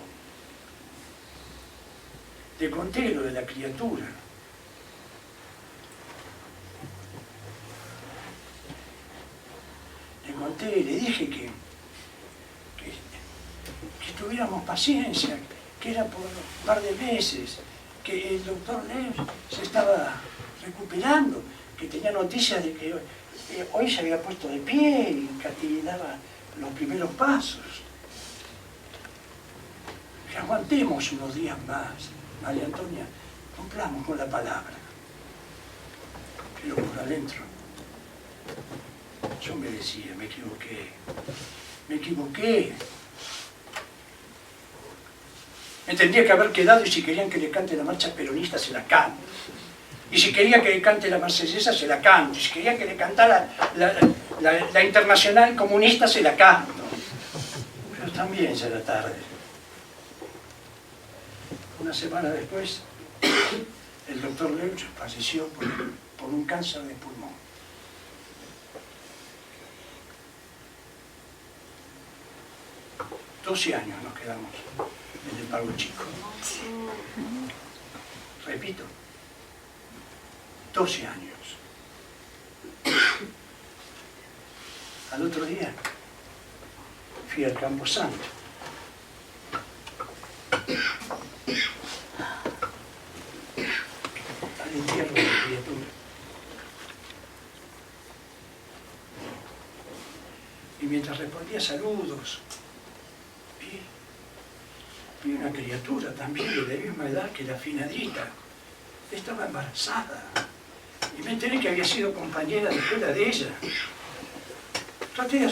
Te conté lo de la criatura. Le conté, le dije que tuviéramos paciencia, que era por un par de meses, que el doctor Lev se estaba recuperando, que tenía noticias de que hoy se había puesto de pie y daba los primeros pasos. Que aguantemos unos días más, María Antonia, cumplamos con la palabra. Pero por adentro, yo me decía, me equivoqué. Me tendría que haber quedado y si querían que le cante la marcha peronista, se la canto. Y si quería que le cante la marsellesa, se la canto. Y si quería que le cantara la internacional comunista, se la canto. Pero también ya era tarde. Una semana después, el doctor Leuch falleció por un cáncer de pulmón. $12 años nos quedamos en el Pago Chico. Repito, 12 años. Al otro día fui al Campo Santo. Al entierro de la criatura. Y mientras respondía saludos, vi una criatura también de la misma edad que la finadita. Estaba embarazada. Y me enteré que había sido compañera de escuela de ella. Traté de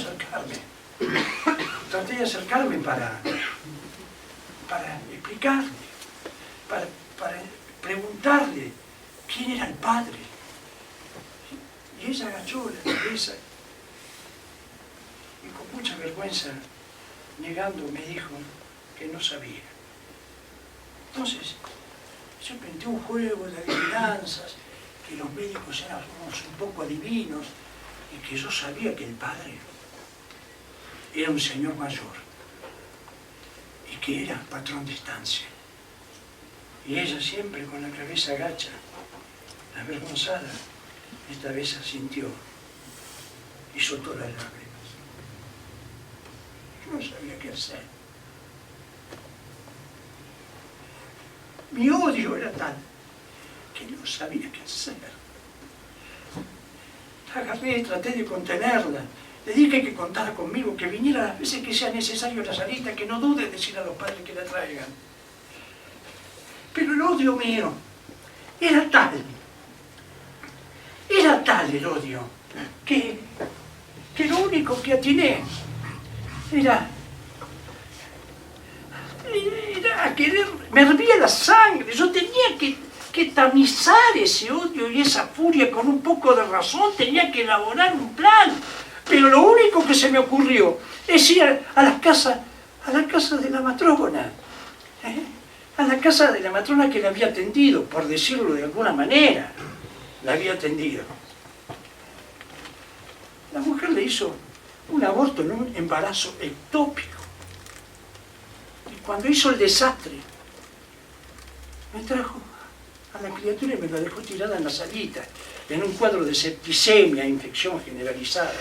acercarme para explicarle, para preguntarle quién era el padre. Y ella agachó la cabeza y con mucha vergüenza, negando, me dijo que no sabía. Entonces, yo inventé un juego de adivinanzas, que los médicos éramos un poco adivinos, y que yo sabía que el padre era un señor mayor, y que era patrón de estancia. Y ella siempre con la cabeza agacha, avergonzada, esta vez asintió y soltó las lágrimas. Yo no sabía qué hacer. Mi odio era tal que no sabía qué hacer. La agarré y traté de contenerla. Le dije que contara conmigo, que viniera las veces que sea necesario a la salita, que no dude en decir a los padres que la traigan. Pero el odio mío era tal el odio, que lo único que atiné era a querer, me hervía la sangre, yo tenía que tamizar ese odio y esa furia con un poco de razón, tenía que elaborar un plan, pero lo único que se me ocurrió es ir a la casa de la matrona, a la casa de la matrona que la había atendido, por decirlo de alguna manera, la había atendido. La mujer le hizo un aborto en un embarazo ectópico. Cuando hizo el desastre, me trajo a la criatura y me la dejó tirada en la salita, en un cuadro de septicemia, infección generalizada.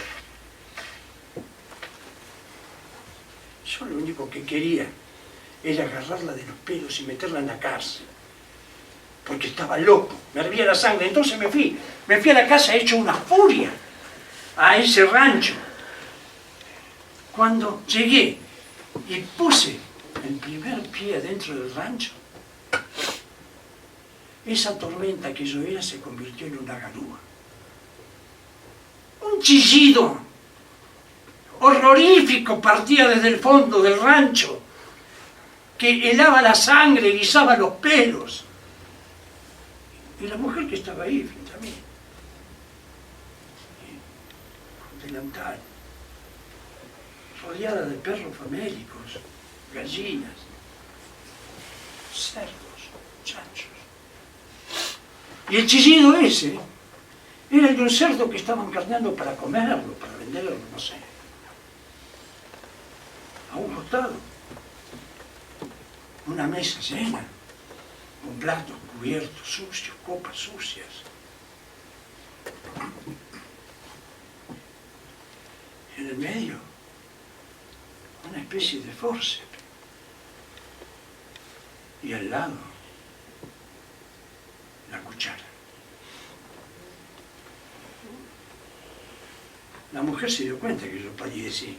Yo lo único que quería era agarrarla de los pelos y meterla en la cárcel, porque estaba loco, me hervía la sangre. Entonces me fui a la casa hecho una furia, a ese rancho. Cuando llegué y puse el primer pie adentro del rancho, esa tormenta que yo era se convirtió en una garúa. Un chillido horrorífico partía desde el fondo del rancho, que helaba la sangre, guisaba los pelos. Y la mujer que estaba ahí frente a mí, con delantal, rodeada de perros famélicos, gallinas, cerdos, chanchos. Y el chillido ese era el de un cerdo que estaban carneando para comerlo, para venderlo, no sé. A un costado, una mesa llena, con platos cubiertos, sucios, copas sucias. En el medio, una especie de fórceps. Y al lado, la cuchara. La mujer se dio cuenta que yo palidecí,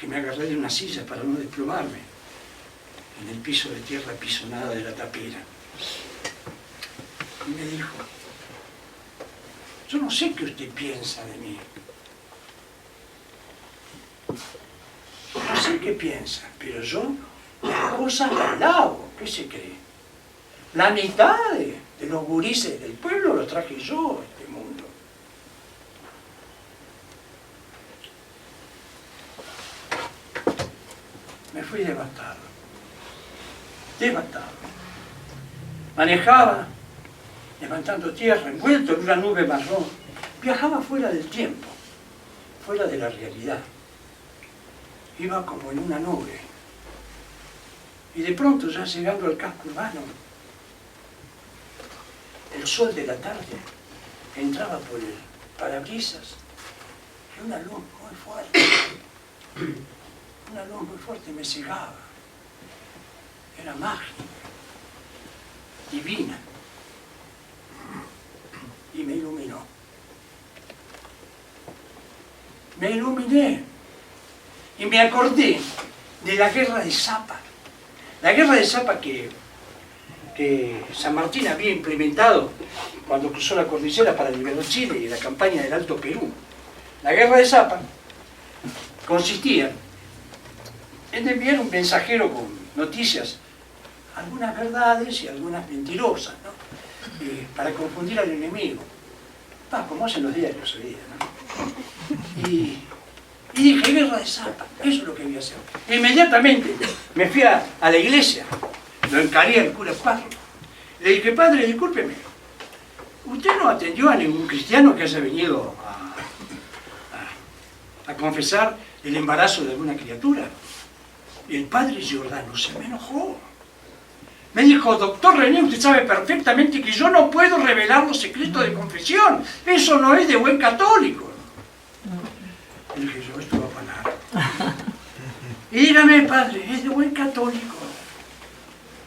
que me agarré de una silla para no desplomarme en el piso de tierra pisonada de la tapera. Y me dijo, yo no sé qué usted piensa de mí. No sé qué piensa, pero yo las cosas las lavo. ¿Qué se cree? La mitad de los gurises del pueblo los traje yo a este mundo. Me fui devastado. Manejaba, levantando tierra, envuelto en una nube marrón. Viajaba fuera del tiempo, fuera de la realidad. Iba como en una nube. Y de pronto, ya llegando al casco urbano, el sol de la tarde entraba por el parabrisas y una luz muy fuerte me cegaba. Era mágica, divina, y me iluminó. Me iluminé y me acordé de la guerra de Zapa. La guerra de Zapa que San Martín había implementado cuando cruzó la cordillera para liberar Chile y la campaña del Alto Perú. La guerra de Zapa consistía en enviar un mensajero con noticias, algunas verdades y algunas mentirosas, ¿no? Para confundir al enemigo, como hacen los diarios hoy día, ¿no? Y dije, guerra de Zapa, eso es lo que voy a hacer. Inmediatamente me fui a la iglesia, lo encaré al cura párroco. Le dije, padre, discúlpeme, usted no atendió a ningún cristiano que haya venido a confesar el embarazo de alguna criatura. Y el padre Giordano se me enojó. Me dijo, doctor René, usted sabe perfectamente que yo no puedo revelar los secretos de confesión. Eso no es de buen católico. Y dije yo, esto va para nada. Y dígame, padre, es de buen católico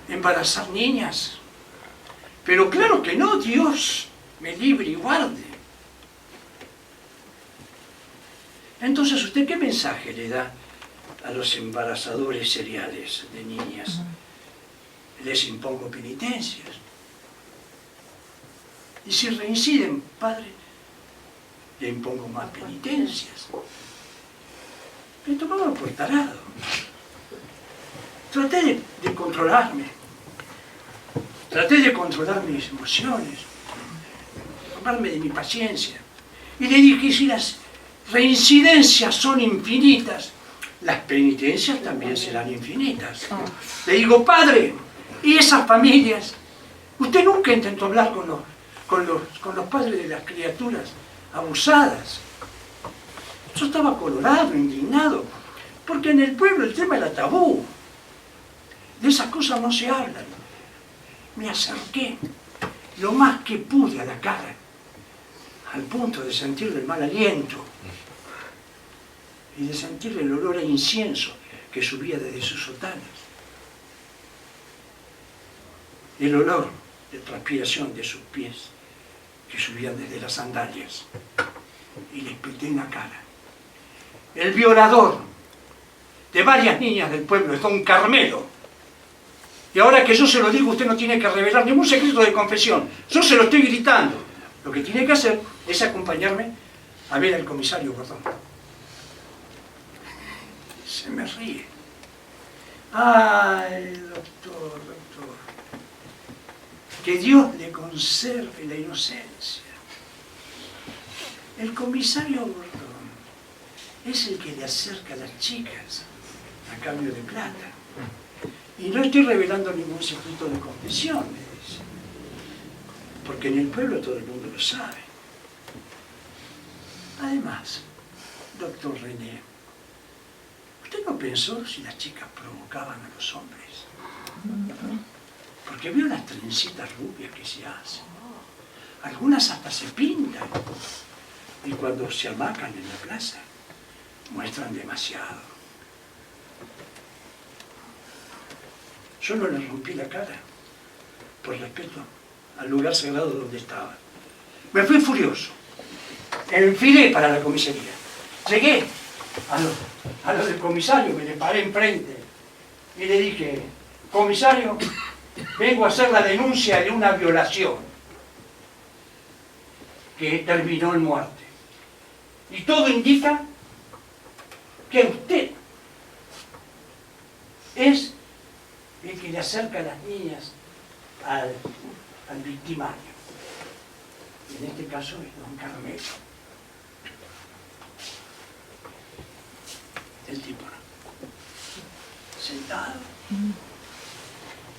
embarazar niñas. Pero claro que no, Dios me libre y guarde. Entonces, ¿usted qué mensaje le da a los embarazadores seriales de niñas? Les impongo penitencias. Y si reinciden, padre, le impongo más penitencias. Me tomaba por tarado. Traté de controlarme. Traté de controlar mis emociones, tomarme de mi paciencia. Y le dije, si las reincidencias son infinitas, las penitencias también serán infinitas. Le digo, padre, ¿y esas familias? Usted nunca intentó hablar con los padres de las criaturas abusadas. Yo estaba colorado, indignado, porque en el pueblo el tema era tabú. De esas cosas no se hablan. Me acerqué lo más que pude a la cara, al punto de sentir el mal aliento y de sentir el olor a incienso que subía desde sus sotanas. El olor de transpiración de sus pies que subían desde las sandalias. Y le espeté en la cara. El violador de varias niñas del pueblo es don Carmelo. Y ahora que yo se lo digo, usted no tiene que revelar ningún secreto de confesión. Yo se lo estoy gritando. Lo que tiene que hacer es acompañarme a ver al comisario Gordón. Se me ríe. Ay, doctor. Que Dios le conserve la inocencia. El comisario Gordón es el que le acerca a las chicas a cambio de plata. Y no estoy revelando ningún secreto de confesión, me dice. Porque en el pueblo todo el mundo lo sabe. Además, doctor René, ¿usted no pensó si las chicas provocaban a los hombres? Porque vio las trencitas rubias que se hacen. Algunas hasta se pintan. Y cuando se amacan en la plaza, muestran demasiado. Yo no le rompí la cara, por respeto al lugar sagrado donde estaba. Me fui furioso. Enfilé para la comisaría. Llegué a lo del comisario, me le paré enfrente y le dije: comisario, vengo a hacer la denuncia de una violación que terminó en muerte. Y todo indica que usted es el que le acerca a las niñas al victimario. Y en este caso es don Carmelo. El tipo, ¿no? Sentado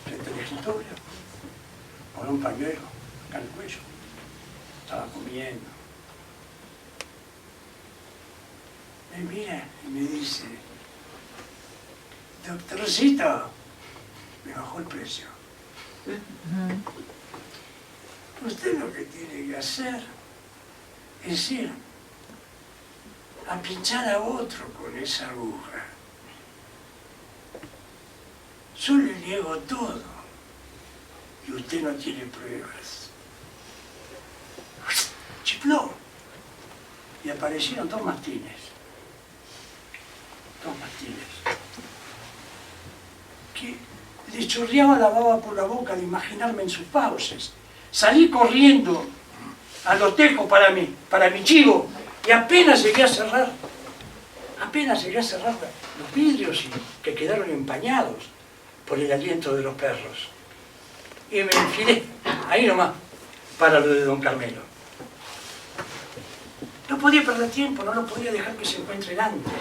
frente al escritorio, con un pañuelo acá en el cuello. Estaba comiendo. Me mira y me dice: doctorcito, me bajó el precio. Usted lo que tiene que hacer es ir a pinchar a otro con esa aguja. Yo le niego todo y usted no tiene pruebas. Chifló y aparecieron dos Martínez. Que le chorreaba la baba por la boca de imaginarme en sus fauces. Salí corriendo a los tejos para mi chivo, y apenas llegué a cerrar los vidrios que quedaron empañados por el aliento de los perros. Y me enfilé, ahí nomás, para lo de don Carmelo. No podía perder tiempo, no lo podía dejar que se encuentren antes.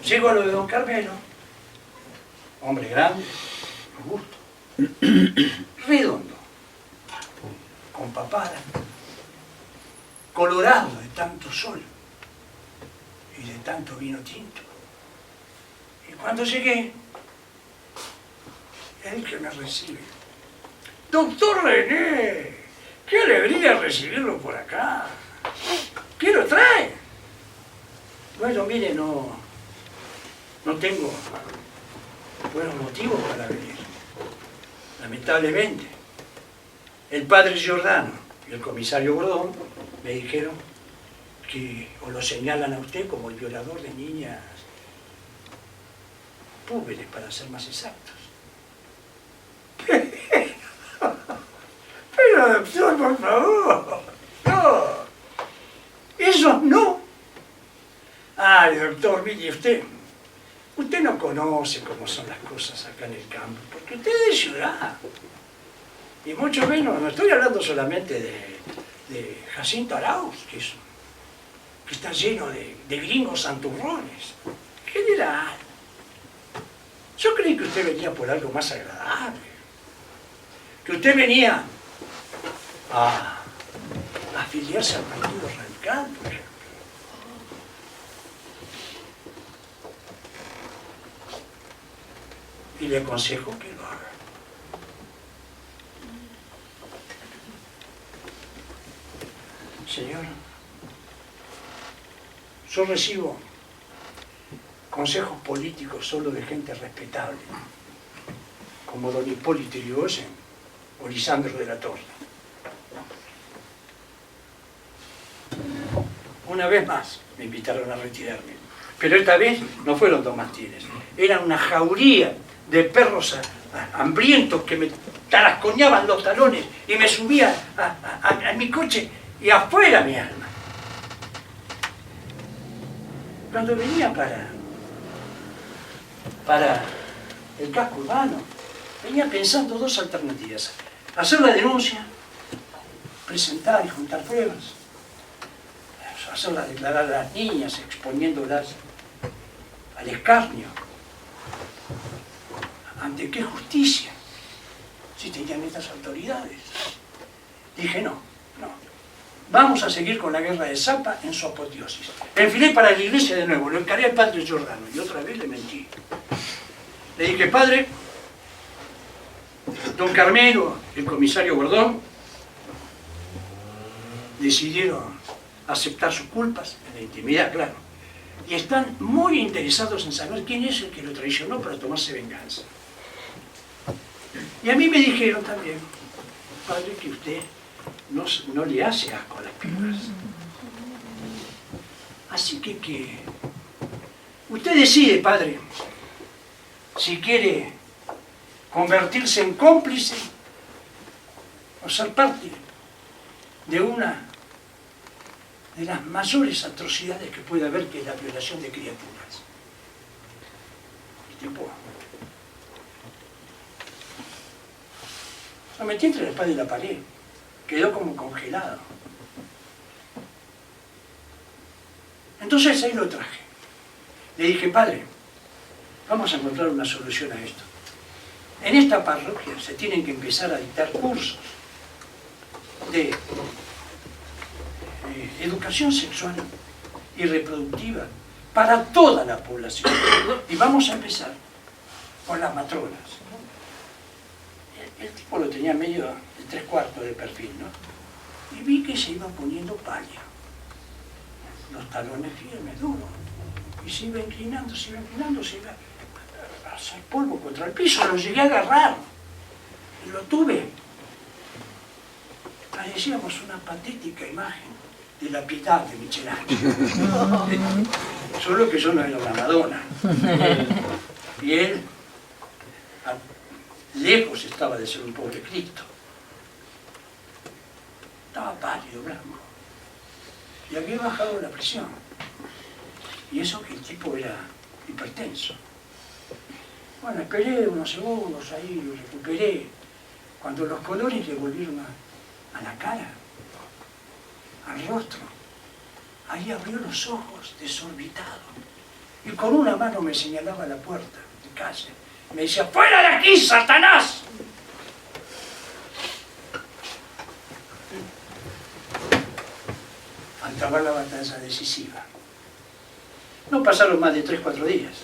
Llego a lo de don Carmelo, hombre grande, robusto, redondo, con papada, colorado de tanto sol y de tanto vino tinto. Y cuando llegué, él que me recibe: doctor René, qué alegría recibirlo por acá. ¿Qué lo trae? Bueno, mire, no tengo buenos motivos para venir. Lamentablemente, el padre Giordano y el comisario Gordón me dijeron que o lo señalan a usted como el violador de niñas púberes, para ser más exactos. Pero doctor, por favor, no. Esos no. Ay, doctor, mire, usted no conoce cómo son las cosas acá en el campo, porque usted es de ciudad. Y mucho menos, no estoy hablando solamente de Jacinto Arauz, que está lleno de gringos santurrones. General, yo creí que usted venía por algo más agradable. Que usted venía a afiliarse al Partido Radical, por ejemplo. Y le aconsejo que lo haga. Señor, yo recibo consejos políticos solo de gente respetable, como don Hipólito Yrigoyen o Lisandro de la Torre. Una vez más me invitaron a retirarme, pero esta vez no fueron 2 mastines, eran una jauría de perros hambrientos que me tarascoñaban los talones y me subían a mi coche y afuera mi alma. Cuando venía para el casco urbano, venía pensando 2 alternativas: hacer la denuncia, presentar y juntar pruebas, hacerla declarar a las niñas, exponiéndolas al escarnio. ¿Ante qué justicia? Si tenían estas autoridades. Dije, no. Vamos a seguir con la guerra de Zapa en su apoteosis. Enfilé para la iglesia de nuevo, lo encaré al padre Giordano y otra vez le mentí. Le dije, padre, don Carmelo, el comisario Gordón, decidieron aceptar sus culpas, en la intimidad, claro, y están muy interesados en saber quién es el que lo traicionó para tomarse venganza. Y a mí me dijeron también, padre, que usted no le hace asco a las pibas. Así que usted decide, padre, si quiere convertirse en cómplice o ser parte de una de las mayores atrocidades que puede haber, que es la violación de criaturas. El tipo lo metí entre la espada y la pared, quedó como congelado. Entonces ahí lo traje. Le dije, padre, vamos a encontrar una solución a esto. En esta parroquia se tienen que empezar a dictar cursos de educación sexual y reproductiva para toda la población. Y vamos a empezar con las matronas. El tipo lo tenía medio de 3/4 de perfil, ¿no? Y vi que se iba poniendo pálida. Los talones firmes, duros. Y se iba inclinando, se iba a hacer polvo contra el piso. Lo llegué a agarrar. Y lo tuve. Parecíamos una patética imagen de la Pietà de Michelangelo. Solo que yo no era una Madonna. Y él, lejos estaba de ser un pobre Cristo. Estaba pálido, blanco. Y había bajado la presión. Y eso que el tipo era hipertenso. Bueno, esperé unos segundos ahí, lo recuperé. Cuando los colores le volvieron a la cara, al rostro, ahí abrió los ojos, desorbitado. Y con una mano me señalaba la puerta de casa. Me decía, ¡fuera de aquí, Satanás! Faltaba la batalla decisiva. No pasaron más de 3-4 días.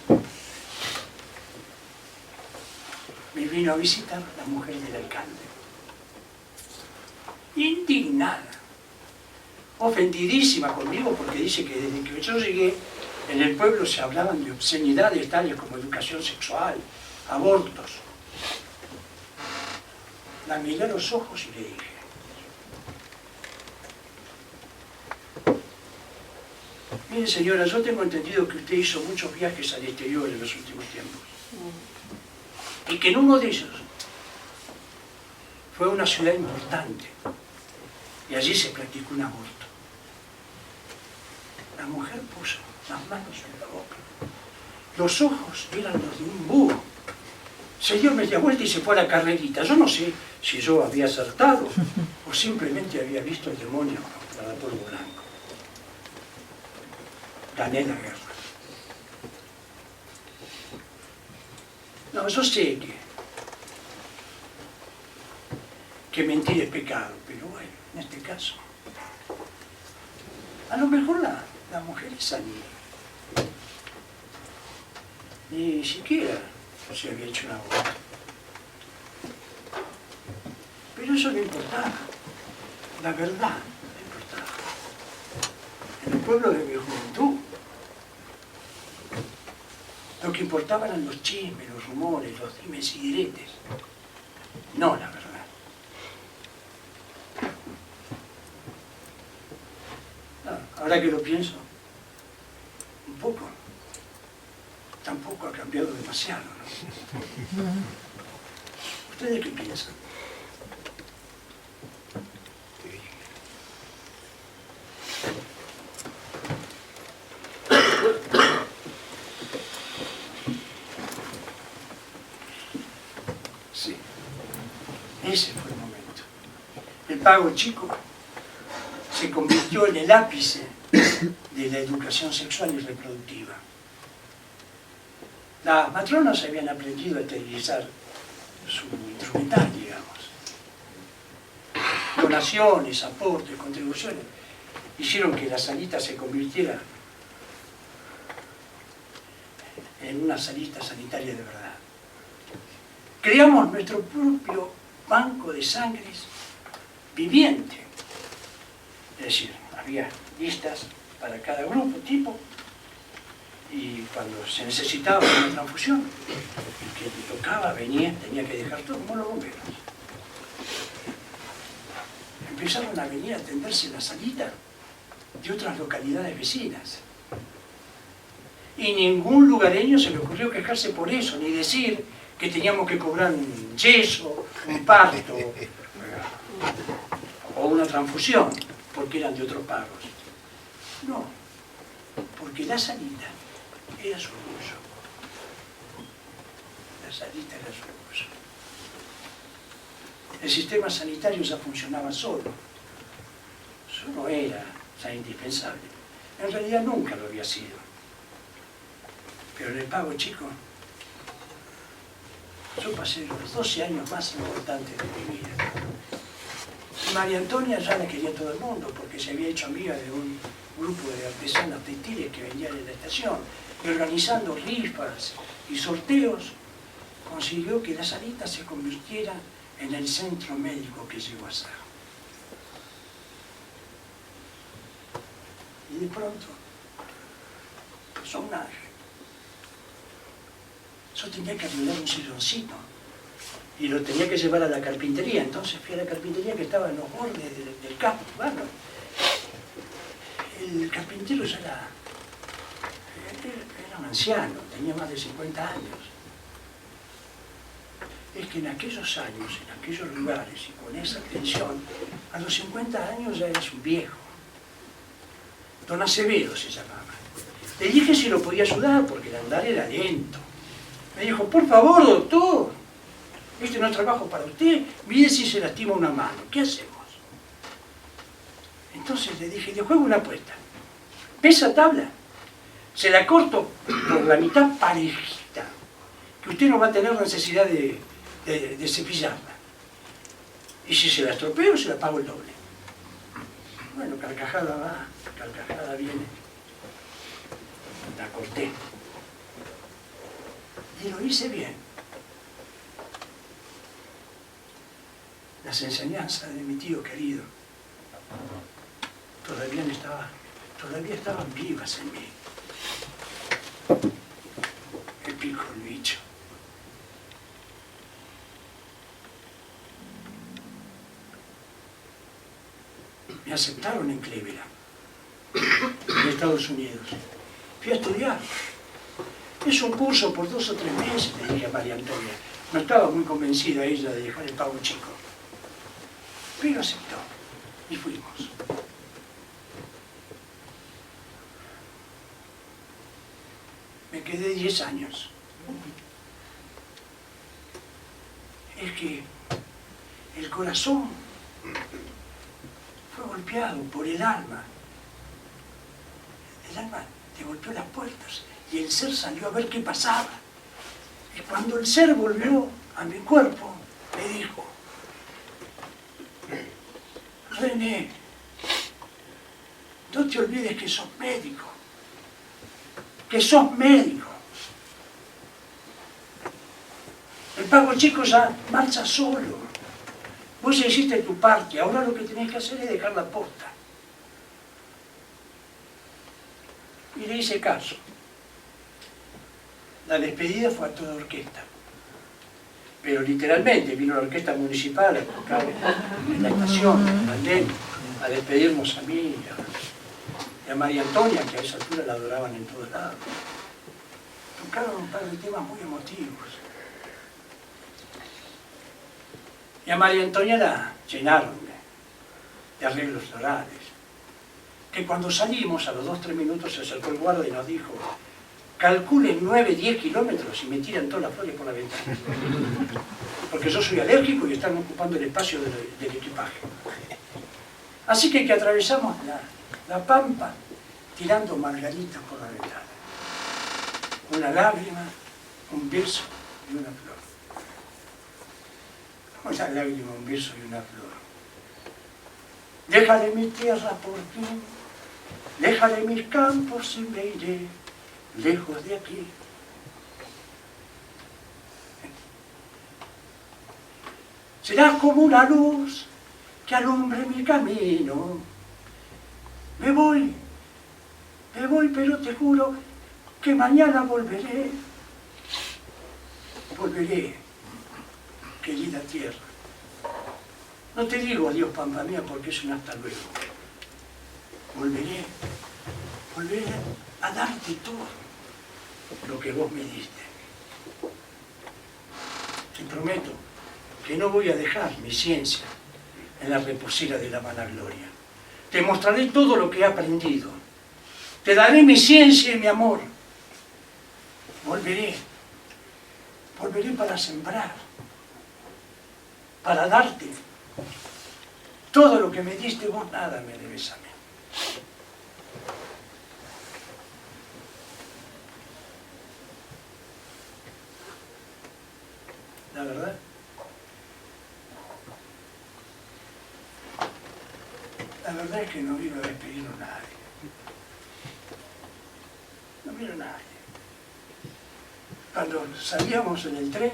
Me vino a visitar la mujer del alcalde. Indignada, ofendidísima conmigo, porque dice que desde que yo llegué, en el pueblo se hablaban de obscenidades tales como educación sexual, abortos. La miré a los ojos y le dije, mire señora, yo tengo entendido que usted hizo muchos viajes al exterior en los últimos tiempos. Y que en uno de ellos fue una ciudad importante. Y allí se practicó un aborto. La mujer puso las manos en la boca. Los ojos eran los de un búho. Se dio media vuelta y se fue a la carrerita. Yo no sé si yo había acertado o simplemente había visto el demonio para polvo blanco. Gané la guerra. No, yo sé que mentir es pecado, pero bueno, en este caso, a lo mejor la mujer esa ni siquiera se había hecho una aborto. Pero eso no importaba, la verdad no importaba. pueblo de mi juventud. Lo que importaban eran los chismes, los rumores, los dimes y diretes. No la verdad. No, ahora que lo pienso, un poco. Tampoco ha cambiado demasiado, ¿no? ¿Ustedes qué piensan? Sí, ese fue el momento. El pago chico se convirtió en el ápice de la educación sexual y reproductiva. Las matronas habían aprendido a esterilizar su instrumental, digamos. Donaciones, aportes, contribuciones hicieron que la salita se convirtiera en una salita sanitaria de verdad. Creamos nuestro propio banco de sangres viviente. Es decir, había listas para cada grupo, tipo, y cuando se necesitaba una transfusión, el que le tocaba, venía, tenía que dejar todo, como los bomberos. Empezaron a venir a atenderse en la salita de otras localidades vecinas. Y ningún lugareño se le ocurrió quejarse por eso, ni decir que teníamos que cobrar un yeso, un parto, o una transfusión, porque eran de otros pagos. No, porque la salita era su orgullo. La salita era su orgullo. El sistema sanitario ya funcionaba solo. Eso no era ya indispensable. En realidad nunca lo había sido. Pero en el pago chico, yo pasé los 12 años más importantes de mi vida. Y María Antonia ya la quería todo el mundo, porque se había hecho amiga de un grupo de artesanas textiles que vendían en la estación, y organizando rifas y sorteos, consiguió que la salita se convirtiera en el centro médico que llegó a ser. Y de pronto, pasó un ángel. Yo tenía que arreglar un silloncito y lo tenía que llevar a la carpintería. Entonces fui a la carpintería que estaba en los bordes del campo. Bueno, el carpintero ya era un anciano, tenía más de 50 años. Es que en aquellos años, en aquellos lugares y con esa atención, a los 50 años ya eras un viejo. Don Acevedo se llamaba. Le dije si lo podía ayudar porque el andar era lento. Me dijo, por favor, doctor, este no es trabajo para usted, mire si se lastima una mano, ¿qué hacemos? Entonces le dije, le juego una apuesta. ¿Ve esa tabla? Se la corto por la mitad parejita, que usted no va a tener necesidad de cepillarla. Y si se la estropeo, se la pago el doble. Bueno, carcajada va, carcajada viene. La corté. Y lo hice bien. Las enseñanzas de mi tío querido todavía estaban vivas en mí. El pico el bicho. Me aceptaron en Cleveland, en Estados Unidos. Fui a estudiar. Es un curso por 2 o 3 meses, le dije a María Antonia. No estaba muy convencida ella de dejar el pago chico. Pero aceptó. Y fuimos. Me quedé 10 años. Es que el corazón fue golpeado por el alma. El alma te golpeó las puertas y el ser salió a ver qué pasaba. Y cuando el ser volvió a mi cuerpo, me dijo, René, no te olvides que sos médico. Que sos médico. El pago chico ya marcha solo. Vos ya hiciste tu parte, ahora lo que tenés que hacer es dejar la posta. Y le hice caso. La despedida fue a toda orquesta. Pero literalmente vino la orquesta municipal a tocar en la estación, en el andén, a despedirnos a mí y a María Antonia, que a esa altura la adoraban en todos lados. Tocaron un par de temas muy emotivos. Y a María Antonia la llenaron de arreglos florales. Que cuando salimos, a los 2-3 minutos, se acercó el guarda y nos dijo: calculen 9-10 kilómetros y me tiran todas las flores por la ventana. Porque yo soy alérgico y están ocupando el espacio del equipaje. Así que atravesamos la pampa tirando margaritas por la ventana. Una lágrima, un beso y una flor. Una lágrima, un beso y una flor. Déjale mi tierra por fin, déjale mis campos y me iré lejos de aquí. Serás como una luz que alumbre mi camino. Me voy, pero te juro que mañana volveré. Volveré, querida tierra. No te digo adiós, pampa mía, porque es un hasta luego. Volveré a darte todo lo que vos me diste. Te prometo que no voy a dejar mi ciencia en la reposera de la vanagloria. Te mostraré todo lo que he aprendido. Te daré mi ciencia y mi amor. Volveré para sembrar, para darte todo lo que me diste. Vos nada me debes a mí. La verdad, es que no vino a despedirnos nadie. No vino nadie. Cuando salíamos en el tren,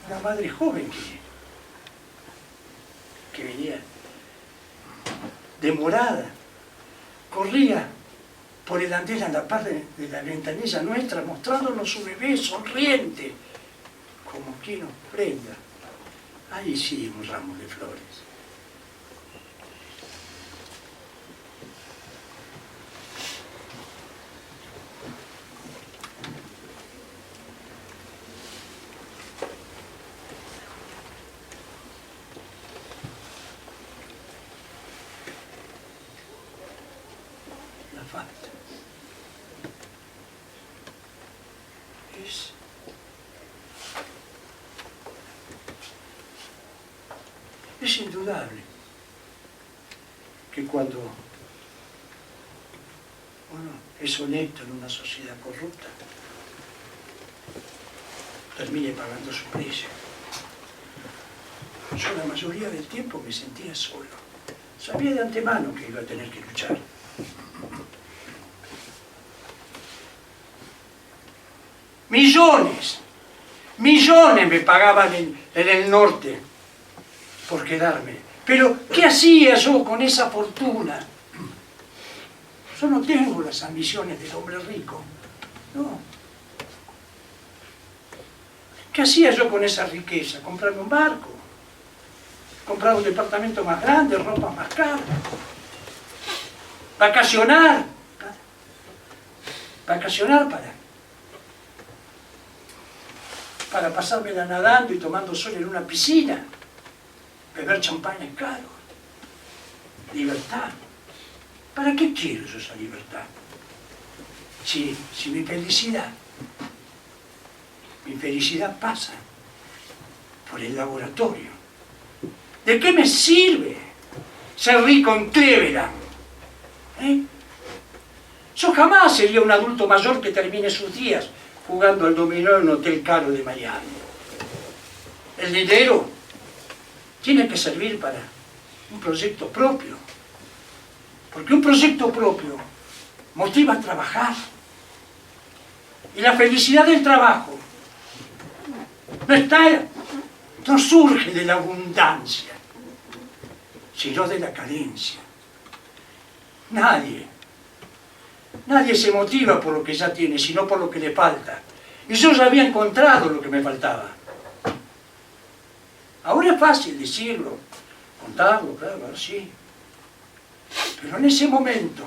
una madre joven que venía demorada, corría por el andén a la parte de la ventanilla nuestra, mostrándonos su bebé sonriente, como quien nos prenda. Ahí sí, un ramo de flores. La falta. Es indudable que cuando uno es honesto en una sociedad corrupta, termine pagando su precio. Yo la mayoría del tiempo me sentía solo. Sabía de antemano que iba a tener que luchar. Millones me pagaban en el norte por quedarme. Pero, ¿qué hacía yo con esa fortuna? Yo no tengo las ambiciones del hombre rico. No. ¿Qué hacía yo con esa riqueza? Comprarme un barco, comprar un departamento más grande, ropa más cara, vacacionar para pasármela nadando y tomando sol en una piscina, beber champañas caros. Libertad. ¿Para qué quiero yo esa libertad? Si mi felicidad pasa por el laboratorio. ¿De qué me sirve ser rico en Cleveland? Yo jamás sería un adulto mayor que termine sus días jugando al dominó en un hotel caro de Miami. El dinero tiene que servir para un proyecto propio, porque un proyecto propio motiva a trabajar. Y la felicidad del trabajo no surge de la abundancia, sino de la carencia. Nadie Nadie se motiva por lo que ya tiene, sino por lo que le falta. Y yo ya había encontrado lo que me faltaba. Ahora es fácil decirlo, contarlo, claro, sí. Pero en ese momento,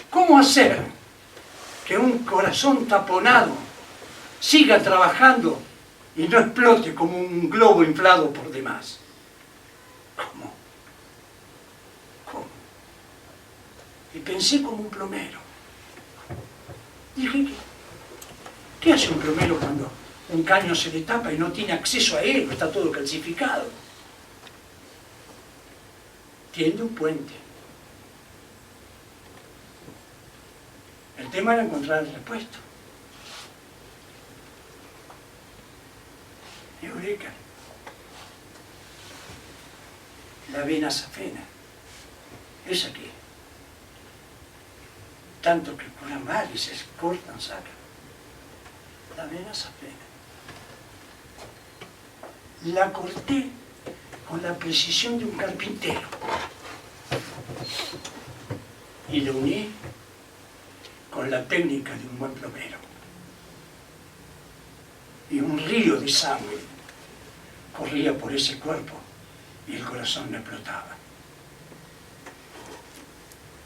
¿cómo hacer que un corazón taponado siga trabajando y no explote como un globo inflado por demás? ¿Cómo? ¿Cómo? Y pensé como un plomero. Dije, ¿qué hace un plomero cuando un caño se le tapa y no tiene acceso a él, está todo calcificado? Tiende un puente. El tema era encontrar el repuesto. Eureka. La vena safena. Es aquí. Tanto que curan mal y se cortan, sacan. La vena safena. La corté con la precisión de un carpintero. Y la uní con la técnica de un buen plomero. Y un río de sangre corría por ese cuerpo y el corazón me explotaba.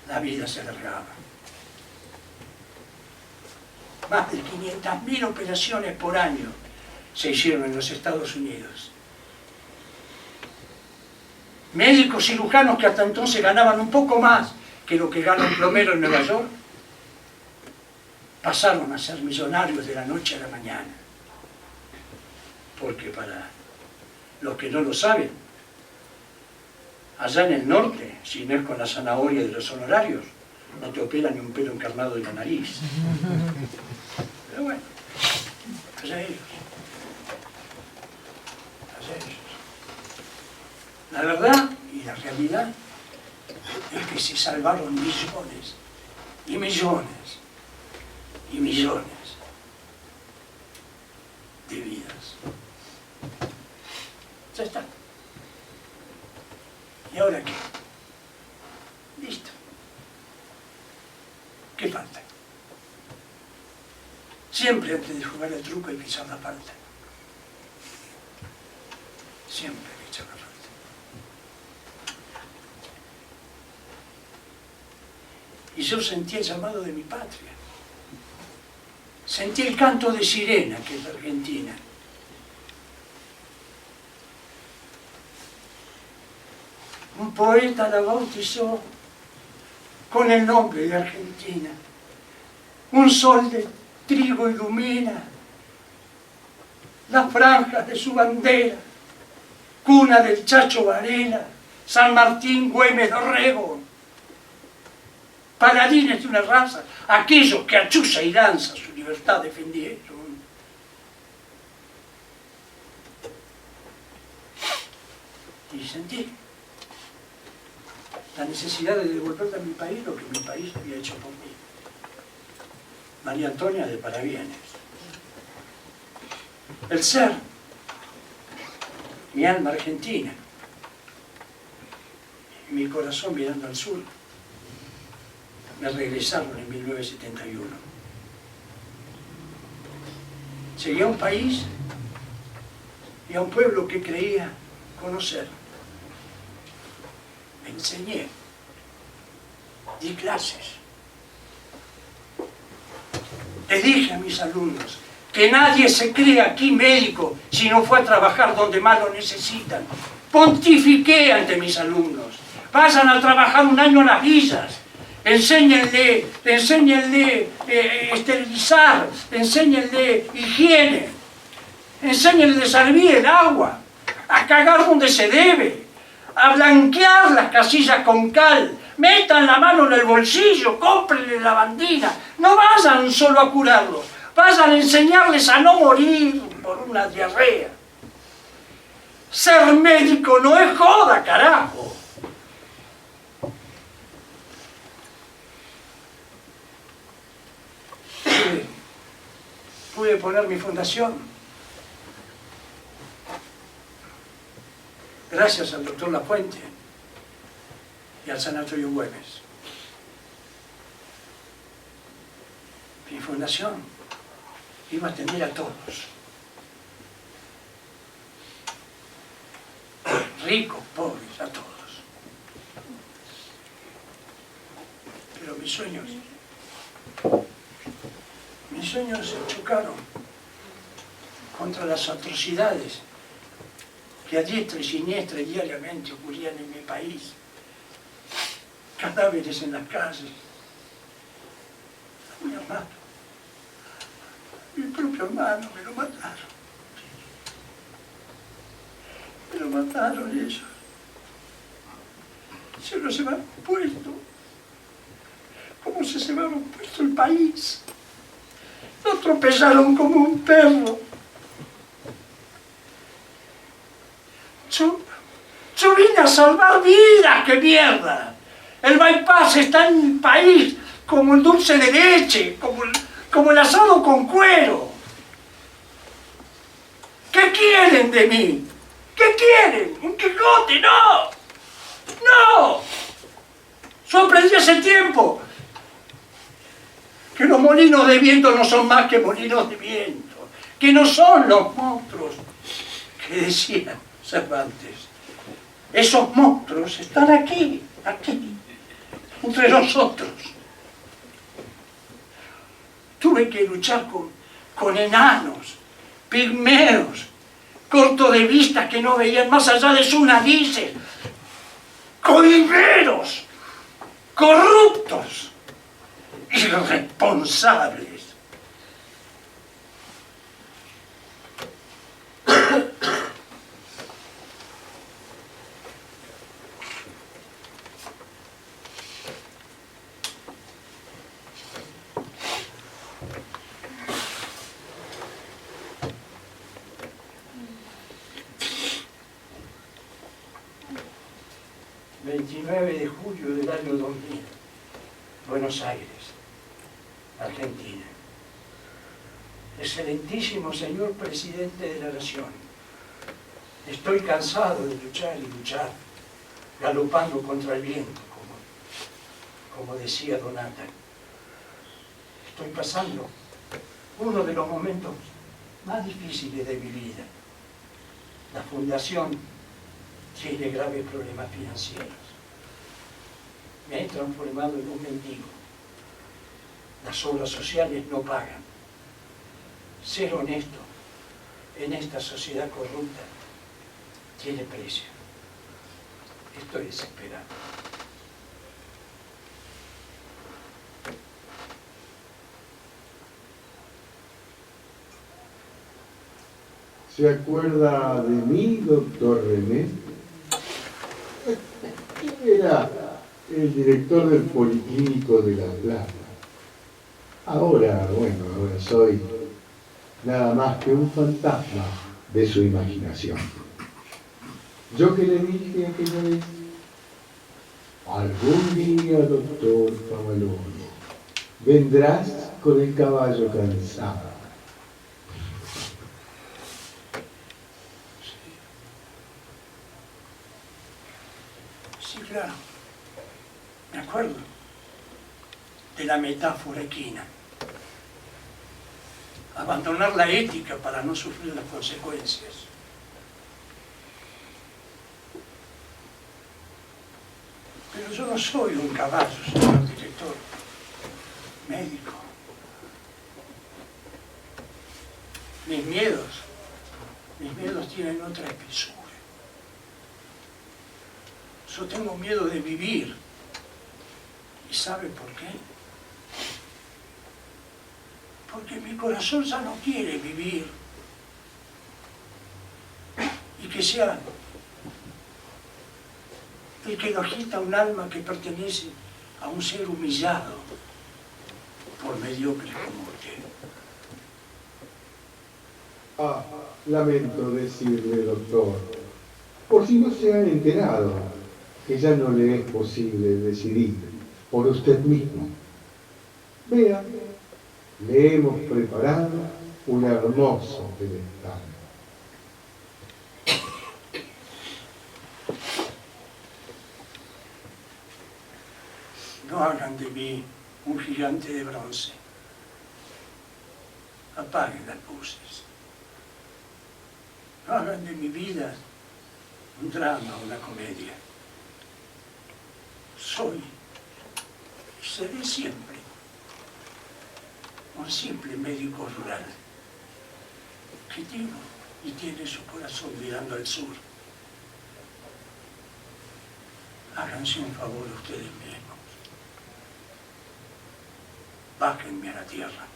La vida se alargaba. Más de 500.000 operaciones por año se hicieron en los Estados Unidos. Médicos cirujanos que hasta entonces ganaban un poco más que lo que gana un plomero en Nueva York, pasaron a ser millonarios de la noche a la mañana. Porque para los que no lo saben, allá en el norte, si no es con la zanahoria de los honorarios, no te operan ni un pelo encarnado de la nariz. Pero bueno, allá ellos. Allá ellos. La verdad y la realidad es que se salvaron millones y millones y millones de vidas. Ya está. ¿Y ahora qué? Listo. ¿Qué falta? Siempre antes de jugar el truco hay que echar la falta. Siempre hay que echar la falta. Y yo sentí el llamado de mi patria. Sentí el canto de sirena, que es la Argentina. Un poeta la bautizó con el nombre de Argentina. Un sol de trigo ilumina las franjas de su bandera, cuna del Chacho Varela, San Martín, Güemes, Dorrego, paladines de una raza, aquellos que a chuza y danza su libertad defendieron. Y sentí la necesidad de devolverle a mi país lo que mi país había hecho por mí. María Antonia de Parabienes. El ser, mi alma argentina, y mi corazón mirando al sur, me regresaron en 1971. Llegué a un país y a un pueblo que creía conocer. Me enseñé, di clases. Les dije a mis alumnos que nadie se cree aquí médico si no fue a trabajar donde más lo necesitan. Pontifiqué ante mis alumnos. Vayan a trabajar un año en las villas. Enséñenle esterilizar, enséñenle higiene, enséñenle a servir el agua, a cagar donde se debe, a blanquear las casillas con cal, metan la mano en el bolsillo, cómprenle lavandina, no vayan solo a curarlos, vayan a enseñarles a no morir por una diarrea. Ser médico no es joda, carajo. Pude poner mi fundación gracias al doctor Lafuente y al Sanatorio Güemes. fundación iba a atender a todos. Ricos, pobres, a todos. Pero mis sueños se chocaron contra las atrocidades que a diestra y siniestra diariamente ocurrían en mi país. Cadáveres en las calles. A mi hermano, mi propio hermano, me lo mataron. Me lo mataron ellos. Se lo llevaron puesto. Como se llevaron puesto el país. Lo atropellaron como un perro. Yo vine a salvar vidas, ¡qué mierda! El bypass está en el país como el dulce de leche, como el asado con cuero. ¿Qué quieren de mí? ¿Qué quieren? ¿Un Quijote? ¡No! ¡No! Yo aprendí hace tiempo que los molinos de viento no son más que molinos de viento, que no son los monstruos que decía Cervantes. Esos monstruos están aquí, entre nosotros. Tuve que luchar con enanos, pigmeos, cortos de vista que no veían más allá de sus narices, coiberos, corruptos, irresponsables. El 29 de julio del año 2000, Buenos Aires, Argentina. Excelentísimo señor presidente de la Nación, estoy cansado de luchar y luchar, galopando contra el viento, como decía Donata. Estoy pasando uno de los momentos más difíciles de mi vida. La fundación tiene graves problemas financieros. Me he transformado en un mendigo. Las obras sociales no pagan. Ser honesto en esta sociedad corrupta tiene precio. Estoy desesperado. ¿Se acuerda de mí, doctor René? Era el director del Policlínico de La Plata. Ahora soy nada más que un fantasma de su imaginación. Yo que le dije aquella vez, algún día, doctor Favaloro, vendrás con el caballo cansado. Sí, claro. Me acuerdo de la metáfora equina. Abandonar la ética para no sufrir las consecuencias. Pero yo no soy un caballo, señor director, médico. Mis miedos tienen otra espesura. Yo tengo miedo de vivir. ¿Y sabe por qué? Porque mi corazón ya no quiere vivir. Y que sea el que lo agita un alma que pertenece a un ser humillado por mediocre como usted. Lamento decirle, doctor, por si no se han enterado, que ya no le es posible decidir por usted mismo. Vea, le hemos preparado un hermoso pedestal. No hagan de mí un gigante de bronce. apaguen las luces. No hagan de mi vida un drama o una comedia. Soy y seré siempre un simple médico rural que tiene su corazón mirando al sur. Háganse un favor ustedes mismos. Bájenme a la tierra.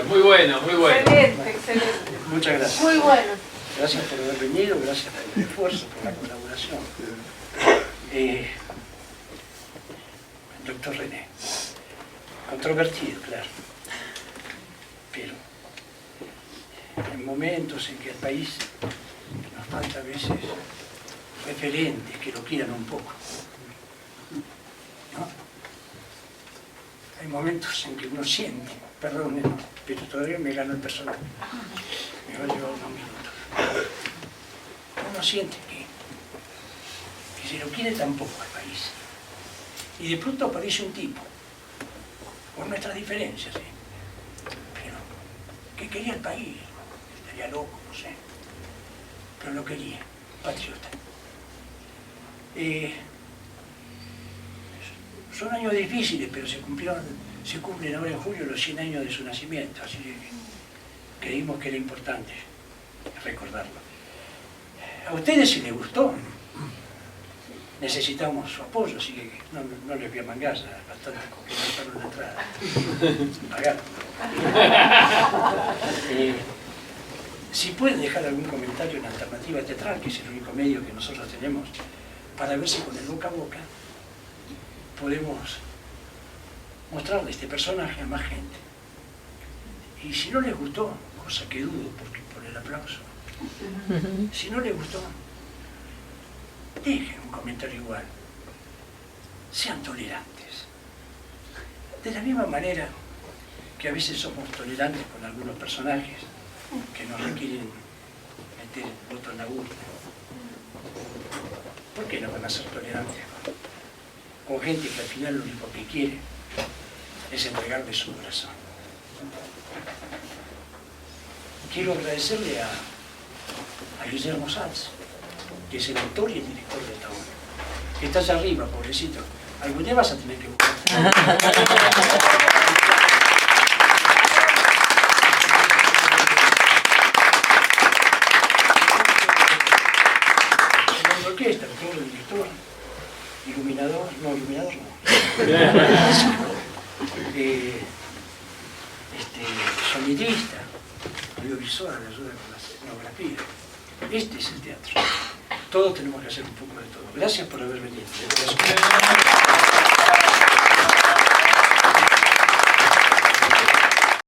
Muy bueno, muy bueno. Excelente, excelente. Muchas gracias. Muy bueno. Gracias por haber venido, gracias por el esfuerzo, por la colaboración. Doctor René, controvertido, claro, pero en momentos en que al país nos falta a veces referentes que lo quieran un poco, ¿no? Hay momentos en que uno siente, perdón, pero todavía me gano el personal, me va a llevar unos minutos. Uno siente que se lo quiere tan poco al país. Y de pronto aparece un tipo, con nuestras diferencias, ¿sí? Pero que quería el país, estaría loco, no sé, pero lo quería, patriota. Son años difíciles, pero se cumplen ahora en julio los 100 años de su nacimiento, así que creímos que era importante recordarlo. A ustedes si les gustó, necesitamos su apoyo, así que no les voy a mangar, bastante con que no pagaron la entrada. Pagaron. Si pueden dejar algún comentario en Alternativa Teatral, que es el único medio que nosotros tenemos, para ver si con el boca a boca podemos mostrarle este personaje a más gente. Y si no les gustó, cosa que dudo porque por el aplauso, si no les gustó, dejen un comentario igual. Sean tolerantes. De la misma manera que a veces somos tolerantes con algunos personajes que nos requieren meter el voto en la urna. ¿Por qué no van a ser tolerantes con gente que al final lo único que quiere es entregarle su corazón? Quiero agradecerle a Guillermo Sanz, que es el autor y el director de esta obra. Que está allá arriba, pobrecito. Algún día vas a tener que buscar. La orquesta, el director, iluminador no. Sonidista, audiovisual, ayuda con la escenografía. Este es el teatro. Todos tenemos que hacer un poco de todo. Gracias por haber venido.